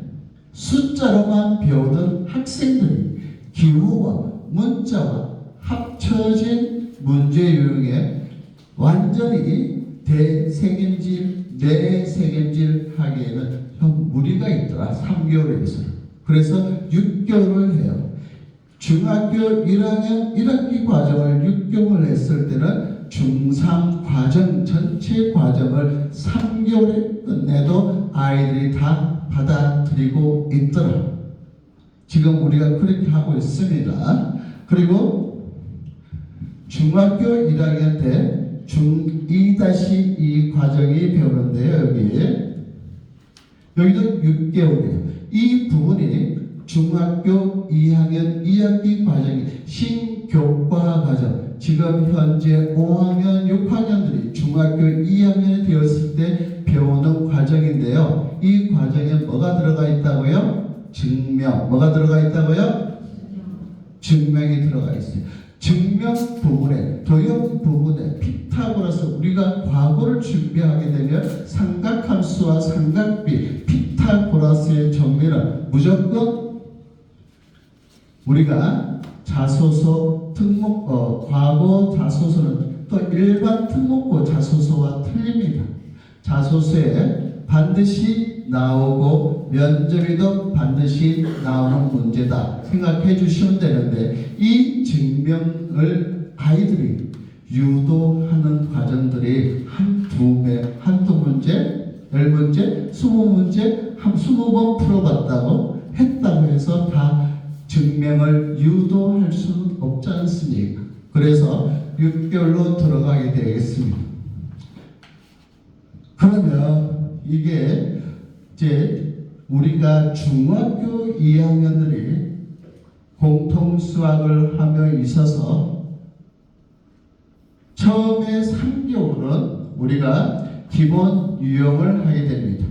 숫자로만 배우던 학생들이 기호와 문자와 합쳐진 문제 유형에 완전히 대sek임질, 내sek임질 하기에는 좀 무리가 있더라. 3개월에서. 그래서 6개월을 해요. 중학교 1학년 1학기 과정을 6개월 했을 때는 중3 과정 전체 과정을 3개월에 끝내도 아이들이 다 받아들이고 있더라. 지금 우리가 그렇게 하고 있습니다. 그리고 중학교 1학년 때 중2-2 과정이 배우는데요. 여기도 6개월이에요. 이 부분이 중학교 2학년 2학기 과정이 신교과 과정, 지금 현재 5학년 6학년들이 중학교 2학년이 되었을 때 배우는 과정인데요. 이 과정에 뭐가 들어가 있다고요? 증명. 뭐가 들어가 있다고요? 증명이 들어가 있어요. 증명 부분에, 도형 부분에 피타고라스, 우리가 과거를 준비하게 되면 삼각함수와 삼각비, 피타고라스의 정리는 무조건 우리가 자소서, 특목, 과거 자소서는 또 일반 특목고 자소서와 틀립니다. 자소서에 반드시 나오고 면접에도 반드시 나오는 문제다 생각해 주시면 되는데, 이 증명을 아이들이 유도하는 과정들이 한두 문제, 10문제, 20문제, 한 20번 풀어봤다고 했다고 해서 다 증명을 유도할 수는 없지 않습니까? 그래서 6개월로 들어가게 되겠습니다. 그러면 이게 이제 우리가 중학교 2학년들이 공통 수학을 하며 있어서 처음에 3개월은 우리가 기본 유형을 하게 됩니다.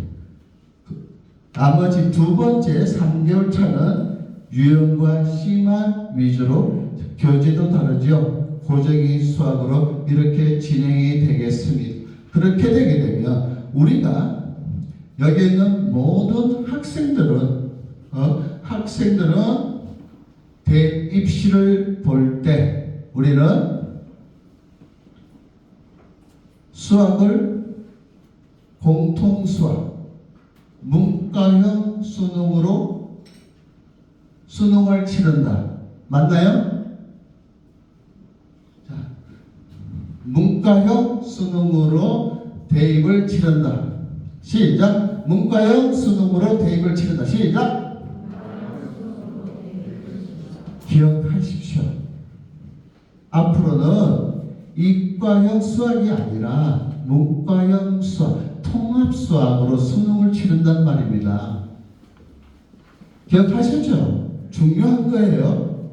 나머지 두 번째 3개월 차는 유형과 심화 위주로, 교재도 다르죠. 고정의 수학으로 이렇게 진행이 되겠습니다. 그렇게 되게 되면 우리가 여기 있는 모든 학생들은 대입시를 볼 때 우리는 수학을 공통 수학, 문과형 수능으로 수능을 치른다. 맞나요? 자, 문과형 수능으로 대입을 치른다. 시작. 문과형 수능으로 대입을 치른다. 시작. 기억하십시오. 앞으로는 이과형 수학이 아니라 문과형 수학, 통합 수학으로 수능을 치른단 말입니다. 기억하셨죠? 중요한 거예요.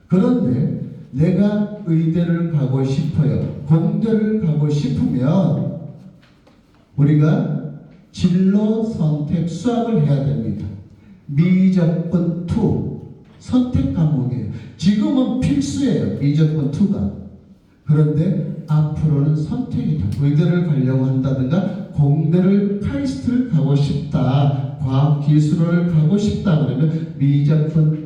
그런데 내가 의대를 가고 싶어요. 공대를 가고 싶으면 우리가 진로 선택 수학을 해야 됩니다. 미적분 2 선택 과목이에요. 지금은 필수예요. 미적분 2가. 그런데 앞으로는 선택이다. 의대를 가려고 한다든가 공대를 카이스트를 가고 싶다. 과학기술을 가고 싶다. 그러면 미적분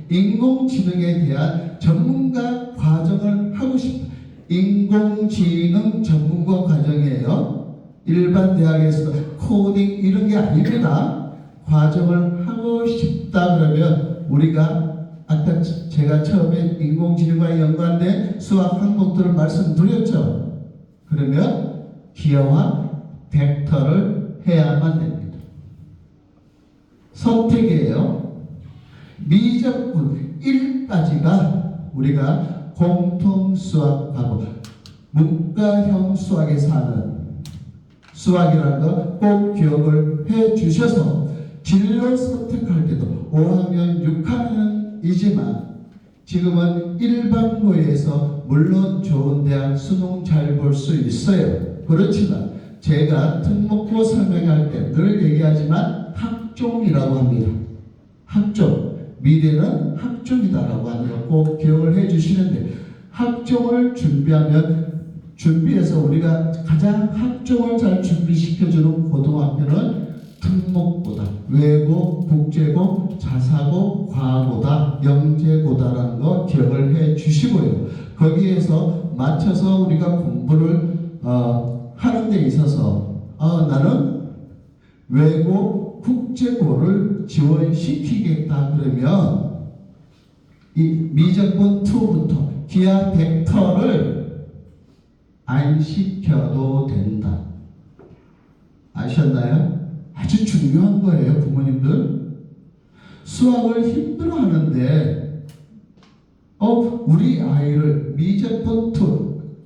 2. 인공지능에 대한 전문가 과정을 하고 싶다. 인공지능 전문가 과정이에요. 일반 대학에서도 코딩 이런 게 아닙니다. 과정을 하고 싶다 그러면 우리가 아까 제가 처음에 인공지능과 연관된 수학 항목들을 말씀드렸죠. 그러면 기하와 벡터를 해야만 됩니다. 선택이에요. 미적분 1까지가 우리가 공통 수학 과목, 문과형 수학에서 하는 수학이라는 거 꼭 기억을 해 주셔서 진로 선택할 때도 5학년, 6학년이지만 지금은 일반고에서 물론 좋은 대학 수능 잘 볼 수 있어요. 그렇지만 제가 특목고 설명할 때 늘 얘기하지만 학종이라고 합니다. 학종. 미래는 학종이다라고 하는 거 꼭 기억을 해 주시는데, 학종을 준비해서 우리가 가장 학종을 잘 준비시켜주는 고등학교는 특목고다, 외고, 국제고, 자사고, 과고다, 영재고다라는 거 기억을 해 주시고요. 거기에서 맞춰서 우리가 공부를 하는 데 있어서 나는 외고, 국제고를 지원시키겠다 그러면 이 미적분 2부터 기하 벡터를 안 시켜도 된다. 아셨나요? 아주 중요한 거예요, 부모님들. 수학을 힘들어 하는데, 우리 아이를 미적분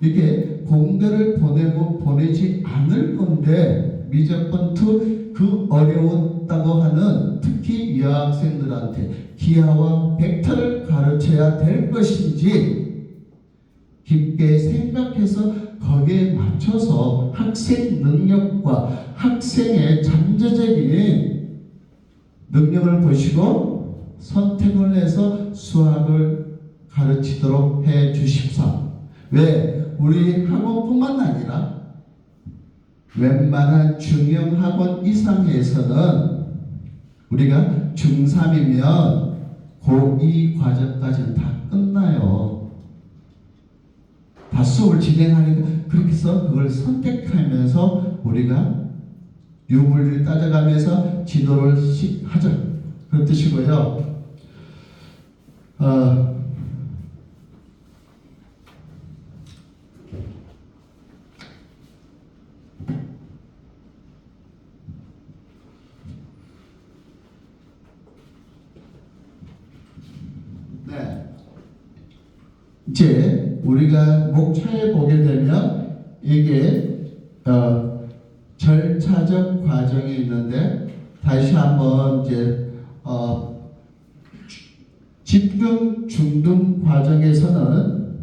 2, 이게 공대를 보내지 않을 건데, 미적분 2, 그 어려웠다고 하는 특히 여학생들한테 기하와 벡터를 가르쳐야 될 것인지, 깊게 생각해서 거기에 맞춰서 학생 능력과 학생의 잠재적인 능력을 보시고 선택을 해서 수학을 가르치도록 해 주십사. 왜? 우리 학원뿐만 아니라 웬만한 중형 학원 이상에서는 우리가 중3이면 고2 과정까지는 다 끝나요. 다 수업을 진행하니까 그렇게 해서 그걸 선택하면서 우리가 유불리를 따져가면서 지도를 하죠. 그런 뜻이고요. 네. 이제 우리가 목차에 보게 되면 이게 절차적 과정이 있는데 다시 한번 이제 집중 중등 과정에서는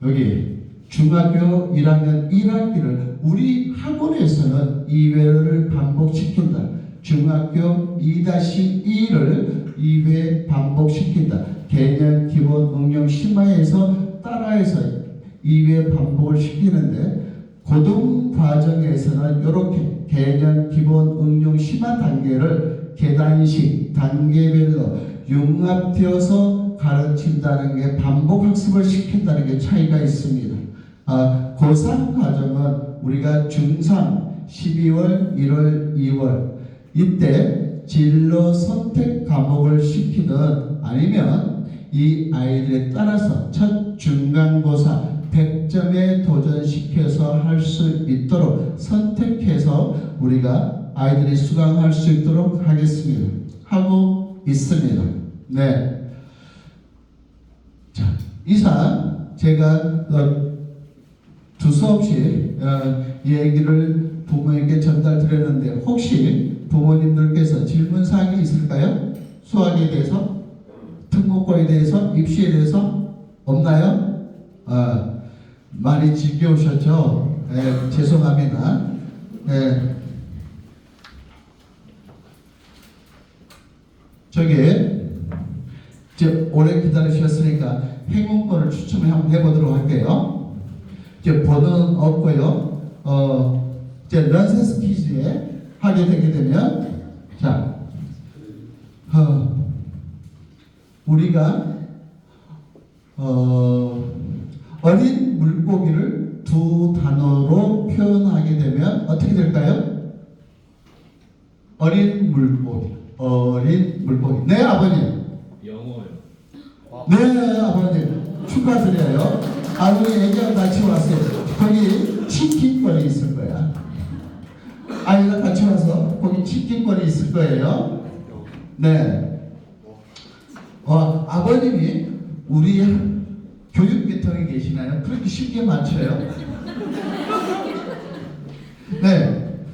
여기 중학교 1학년 1학기를 우리 학원에서는 2회를 반복시킨다. 중학교 2-2를 2회 반복시킨다. 개념, 기본, 응용, 심화해서 따라해서 2회 반복을 시키는데 고등 과정에서는 이렇게 개념, 기본, 응용, 심화 단계를 계단식, 단계별로 융합되어서 가르친다는 게 반복 학습을 시킨다는 게 차이가 있습니다. 고3 과정은 우리가 중3 12월, 1월, 2월 이때 진로 선택 과목을 시키든 아니면 이 아이들에 따라서 첫 중간고사 100점에 도전시켜서 할 수 있도록 선택해서 우리가 아이들이 수강할 수 있도록 하겠습니다. 하고 있습니다. 네. 자, 이상 제가 두서없이 얘기를 부모에게 전달드렸는데 혹시 부모님들께서 질문사항이 있을까요? 수학에 대해서? 특목고에 대해서? 입시에 대해서? 없나요? 많이 지겨우셨죠? 네, 죄송합니다. 네. 이제 오래 기다리셨으니까 행운권을 추첨을 한번 해보도록 할게요. 이제 번호는 없고요. 이제 넌센스 퀴즈에 하게 되게 되면 자, 우리가 어린 물고기를 두 단어로 표현하게 되면 어떻게 될까요? 어린 물고기. 네, 아버님. 영어요. 네, 아버님. 축하드려요. 아버님 애기랑 같이 왔어요. 거기 치킨권이 있을 거야. 아이가 같이 와서 거기 치킨권이 있을 거예요. 네. 아버님이 우리 교육계통에 계시나요? 그렇게 쉽게 맞춰요? 네.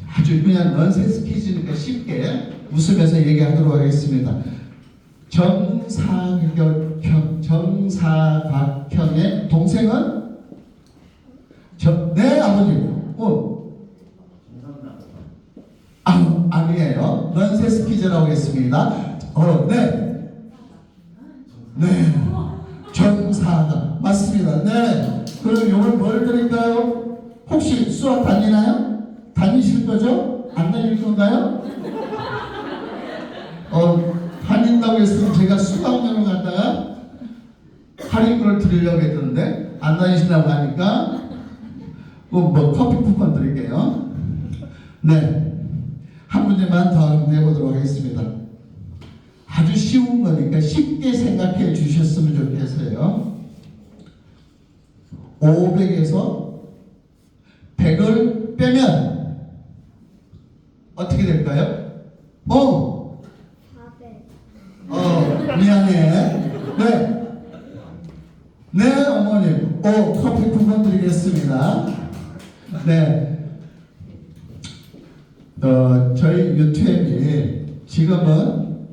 아주 그냥 넌센스 퀴즈니까 쉽게 웃으면서 얘기하도록 하겠습니다. 정사각형의 동생은? 네, 아버님. 아니에요. 넌센스 퀴즈라고 하겠습니다. 네. 네. 정사가 맞습니다. 네. 그럼 오늘 뭘 드릴까요? 혹시 수학 다니나요? 다니실 거죠? 안 다닐 건가요? 다닌다고 했으면 제가 수학여행 갔다가 할인권을 드리려고 했는데 안 다니신다고 하니까 뭐 커피 쿠폰 드릴게요. 네. 한 문제만 더 내보도록 하겠습니다. 아주 쉬운 거니까 쉽게 생각해 주셨으면 좋겠어요. 500에서 100을 빼면 어떻게 될까요? 미안해. 네. 네, 어머님. 커피 쿠폰 드리겠습니다. 네. 저희 유튜브이 지금은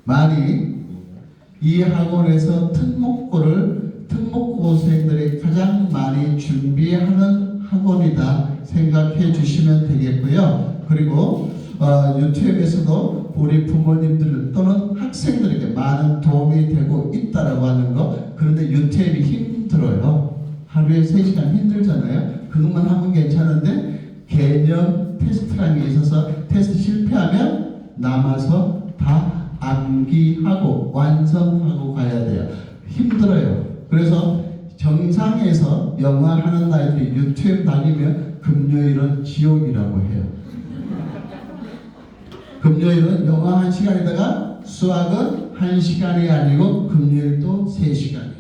많이 이 학원에서 특목고생들이 가장 많이 준비하는 학원이다 생각해 주시면 되겠고요. 그리고 유튜브에서도 우리 부모님들 또는 학생들에게 많은 도움이 되고 있다라고 하는 거. 그런데 유튜브이 힘들어요. 하루에 3시간 힘들잖아요. 그것만 하면 괜찮은데 개념 테스트라는 게 있어서 테스트 실패하면 남아서 다 암기하고 완성하고 가야 돼요. 힘들어요. 그래서 정상에서 영어 하는 아이들이 유튜브 다니면 금요일은 지옥이라고 해요. 금요일은 영어 1시간에다가 수학은 1시간이 아니고 금요일도 3시간이에요.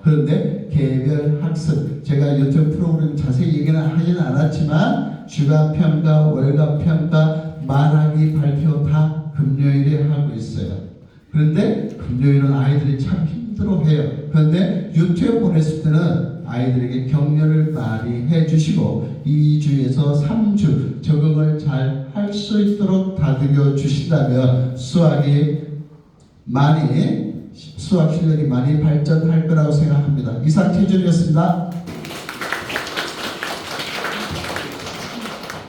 그런데 개별 학습, 제가 유튜브 프로그램 자세히 얘기는 하지는 않았지만 주간평가, 월간평가, 말하기, 발표 다 금요일에 하고 있어요. 그런데 금요일은 아이들이 참 힘들어해요. 그런데 유튜브 보냈을 때는 아이들에게 격려를 많이 해주시고 2주에서 3주 적응을 잘 할 수 있도록 다독여 주신다면 수학 실력이 많이 발전할 거라고 생각합니다. 이상 최준이었습니다.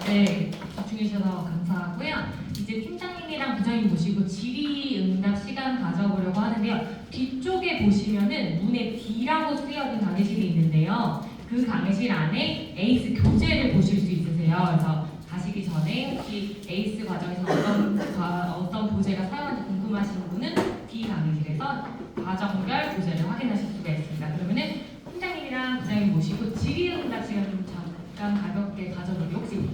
네, 집중해주셔서 감사하고요. 이제 팀장님이랑 부장님 모시고 질의응답 시간 가져보려고 하는데요. 뒤쪽에 보시면은 문에 D라고 쓰여진 강의실이 있는데요. 그 강의실 안에 에이스 교재를 보실 수 있으세요. 그래서 가시기 전에 혹시 에이스 과정에서 어떤 교재가 사용하는지 궁금하신 분은 D 강의실에서 과정별 교재를 확인하실 수가 있습니다. 그러면은 팀장님이랑 부장님 모시고 질의응답 시간 좀 잠깐 가볍게 가져볼게요. 혹시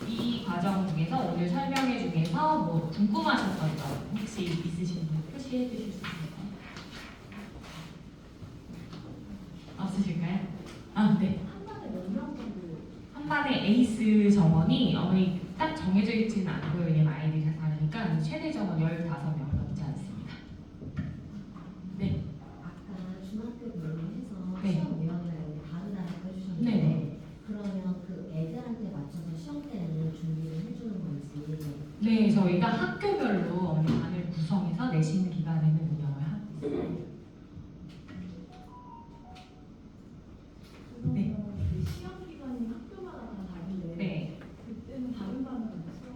이 과정 중에서 오늘 설명회 중에서 뭐 궁금하셨던 점 혹시 있으신 분 표시해 주실 수 있을까요? 없으실까요? 네. 한 반에 에이스 정원이 딱 정해져 있지는 않고요. 왜냐면 아이들이 다 다르니까 최대 정원 15명 넘지 않습니다. 네. 아까 중학교별로 해서 네. 시험 내역을 다르다고 해주셨는데 네네. 그러면 그 애들한테 맞춰서 시험 때는 준비를 해주는 건지. 네, 저희가 학교별로 반을 구성해서 내신 기간에는 운영을 하고 있어요. 네. 그 시험 기간이 학교마다 다 다른데 네. 그때는 다른 반은 없어요?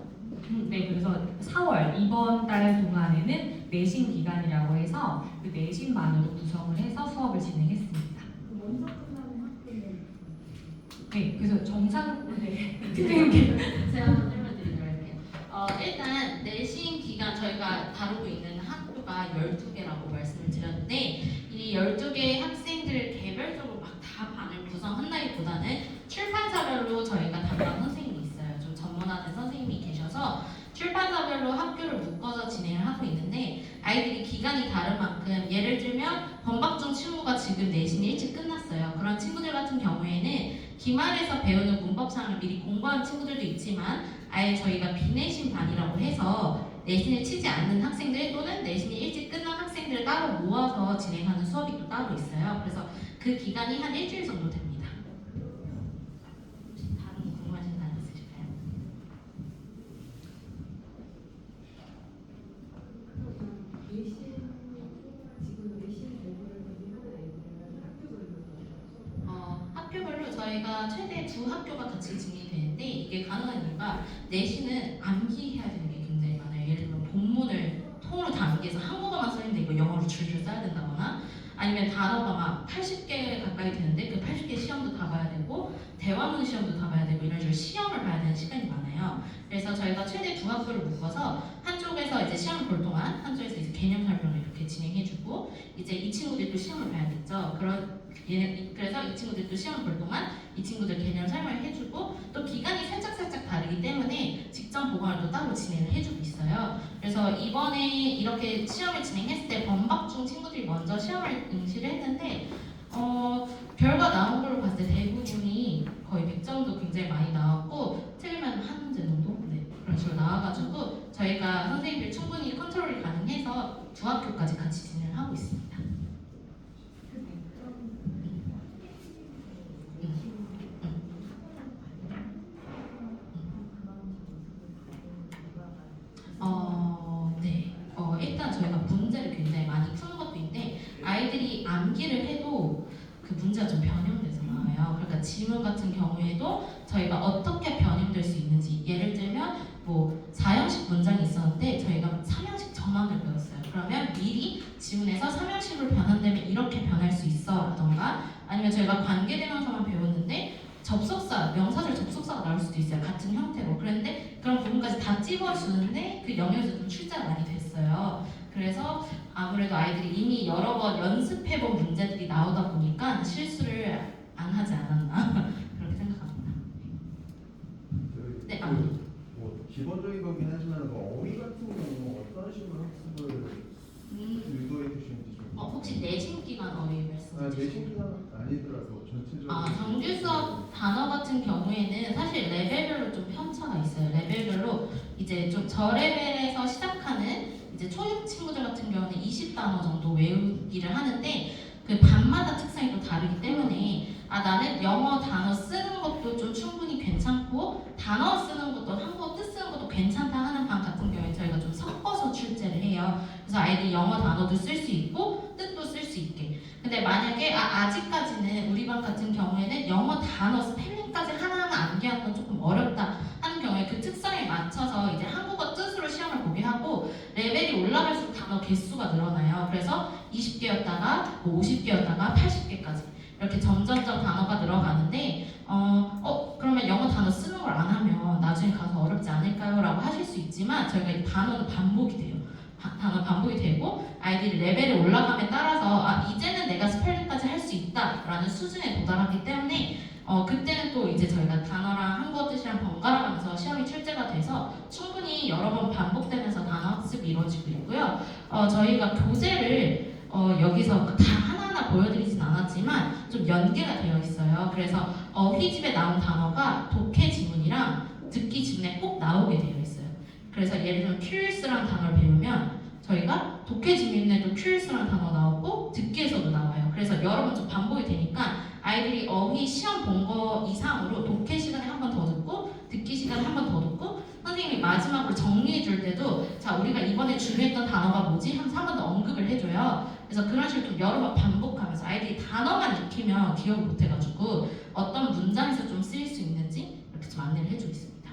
네, 그래서 4월 이번 달 동안에는 내신 기간이라고 해서 그 내신 반으로 구성을 해서 수업을 진행했습니다. 그 먼저 끝나는 학교는 네, 그래서 팀장님께 제가 한번 설명드리도록 할게요. 일단 내신 기간 저희가 다루고 있는 학교가 12개라고 말씀을 드렸는데 이 12개 학생들을 개별적으로 막 다 반을 구성한다기보다는 출판사별로 저희가 담당 선생님이 있어요. 좀 전문화된 선생님이 계셔서 출판사별로 학교를 묶어서 진행을 하고 있는데 아이들이 기간이 다른 만큼 예를 들면 범박중 친구가 지금 내신이 일찍 끝났어요. 그런 친구들 같은 경우에는 기말에서 배우는 문법상을 미리 공부한 친구들도 있지만 아예 저희가 비내신 반이라고 해서 내신을 치지 않는 학생들 또는 내신이 일찍 끝난 학생들을 따로 모아서 진행하는 수업이 또 따로 있어요. 그래서 그 기간이 한 일주일 정도 됩니다. 혹시 다른 궁금하신 사람 있으실까요? 지금 내신 공부를 하는 애들은 학교별로 학교별로 저희가 최대 2학교가 같이 진행되는데 이게 가능한 이유가 내신은 암기해야 되는 게 굉장히 많아요. 예를 들면 본문을 통으로 다 암기해서 줄을 써야 된다거나 아니면 단어가 막 80개 가까이 되는데 그 80개 시험도 다 봐야 되고 대화문 시험도 다 봐야 되고 이런 식으로 시험을 봐야 되는 시간이 많아요. 그래서 저희가 최대 두 학교를 묶어서 한쪽에서 이제 시험을 볼 동안 한쪽에서 이제 개념 설명을 이렇게 진행해주고 이제 이 친구들도 시험을 봐야겠죠. 그래서 이 친구들도 시험을 볼 동안 이 친구들 개념 설명을 해주고 또 기간이 살짝 다르기 때문에 직전 보강을 또 따로 진행을 해주고 있어요. 그래서 이번에 이렇게 시험을 진행했을 때 범박 중 친구들이 먼저 시험을 응시를 했는데 결과 나온 걸로 봤을 때 대부분이 거의 100점도 굉장히 많이 나왔고 틀리면 한 문제 정도? 네, 그런 식으로 나와가지고 저희가 선생님들 충분히 컨트롤이 가능해서 두 학교까지 같이 진행을 하고 있습니다. 네. 일단 저희가 문제를 굉장히 많이 푸는 것도 있는데 아이들이 암기를 해도 그 문제가 좀 변형돼서 나와요. 그러니까 지문 같은 경우에도 저희가 어떻게 변형될 수 있는지 예를 들면 뭐 4형식 문장이 있었는데 저희가 3형식 전환을 배웠어요. 그러면 미리 지문에서 3형식으로 변환되면 이렇게 변할 수 있어 라던가 아니면 저희가 관계대명사만 배웠는데 접속사, 명사절 접속사가 나올 수도 있어요. 같은 형태로. 그런데 그런 부분까지 다 찝어주는데 그 영역에서 좀 출제가 많이 됐어요. 그래서 아무래도 아이들이 이미 여러 번 연습해본 문제들이 나오다 보니까 실수를 안 하지 않았나 그렇게 생각합니다. 네, 뭐 기본적인 거긴 하지만 뭐 어휘 같은 경우 어떤 식으로 학습을 유도해 주시는지 좀. 혹시 내신 기간 어휘 말씀하시죠? 내신 기간 아니더라도 전체적으로. 정규 수업 단어 같은 경우에는 사실 레벨별로 좀 편차가 있어요. 레벨별로 이제 좀 저레벨에서 시작하는 이제 초육 친구들 같은 경우는 20단어 정도 외우기를 하는데 그 반마다 특성이 또 다르기 때문에 나는 영어 단어 쓰는 것도 좀 충분히 괜찮고 단어 쓰는 것도 한국어 뜻 쓰는 것도 괜찮다 하는 반 같은 경우에 저희가 좀 섞어서 출제를 해요. 그래서 아이들이 영어 단어도 쓸 수 있고 뜻도 쓸 수 있게. 근데 만약에 아직까지는 우리 반 같은 경우에는 영어 단어 스펠링까지 하나하나 암기하는 건 조금 어렵다 하는 경우에 그 특성에 맞춰서 이제 한국어 뜻으로 시험을 보게 하고 레벨이 올라갈수록 단어 개수가 늘어나요. 그래서 20개였다가 50개였다가 80개까지 이렇게 점점점 단어가 늘어가는데 그러면 영어 단어 쓰는 걸 안 하면 나중에 가서 어렵지 않을까요? 라고 하실 수 있지만 저희가 이 단어는 반복이 돼요. 단어 반복이 되고 아이들이 레벨이 올라감에 따라서 이제는 내가 스펠링까지 할 수 있다라는 수준에 도달하기 때문에 그때는 또 이제 저희가 단어랑 한국어 뜻이랑 번갈아가면서 시험이 출제가 돼서 충분히 여러 번 반복되면서 단어 학습이 이루어지고 있고요. 저희가 교재를 여기서 다 하나하나 보여드리진 않았지만 좀 연계가 되어 있어요. 그래서 어휘집에 나온 단어가 독해 지문이랑 듣기 지문에 꼭 나오게 되어 있어요. 그래서 예를 들면 큐리스라는 단어를 배우면 저희가 독해 지문에도 큐리스라는 단어 나오고 듣기에서도 나와요. 그래서 여러 번 좀 반복이 되니까 아이들이 어휘 시험 본 거 이상으로 독해 시간에 한 번 더 듣고 듣기 시간에 한 번 더 듣고 선생님이 마지막으로 정리해 줄 때도 자 우리가 이번에 준비했던 단어가 뭐지? 하면서 한 번 더 언급을 해줘요. 그래서 그런 식으로 좀 여러 번 반복하면서 아이들이 단어만 익히면 기억을 못해가지고 어떤 문장에서 좀 쓰일 수 있는지 이렇게 좀 안내를 해주고 있습니다.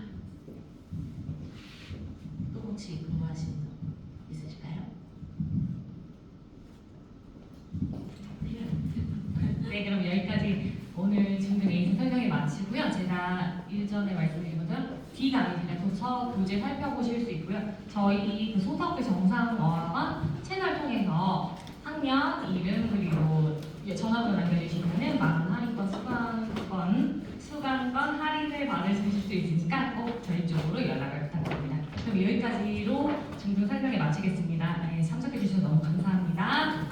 또 혹시 궁금하신 점 있으실까요? 네, 그럼 여기까지 오늘 중등 에이스 설명이 마치고요. 제가 일전에 말씀드린 것처럼 D 강의실에 도서 교재 살펴보실 수 있고요. 저희 그 소속의 정상어학원 채널 통해서 학년, 이름, 그리고 전화번호 남겨주시면은 많은 할인권, 수강권 할인을 받으실 수 있으니까 꼭 저희 쪽으로 연락을 부탁드립니다. 그럼 여기까지로 중등 설명을 마치겠습니다. 네, 참석해주셔서 너무 감사합니다.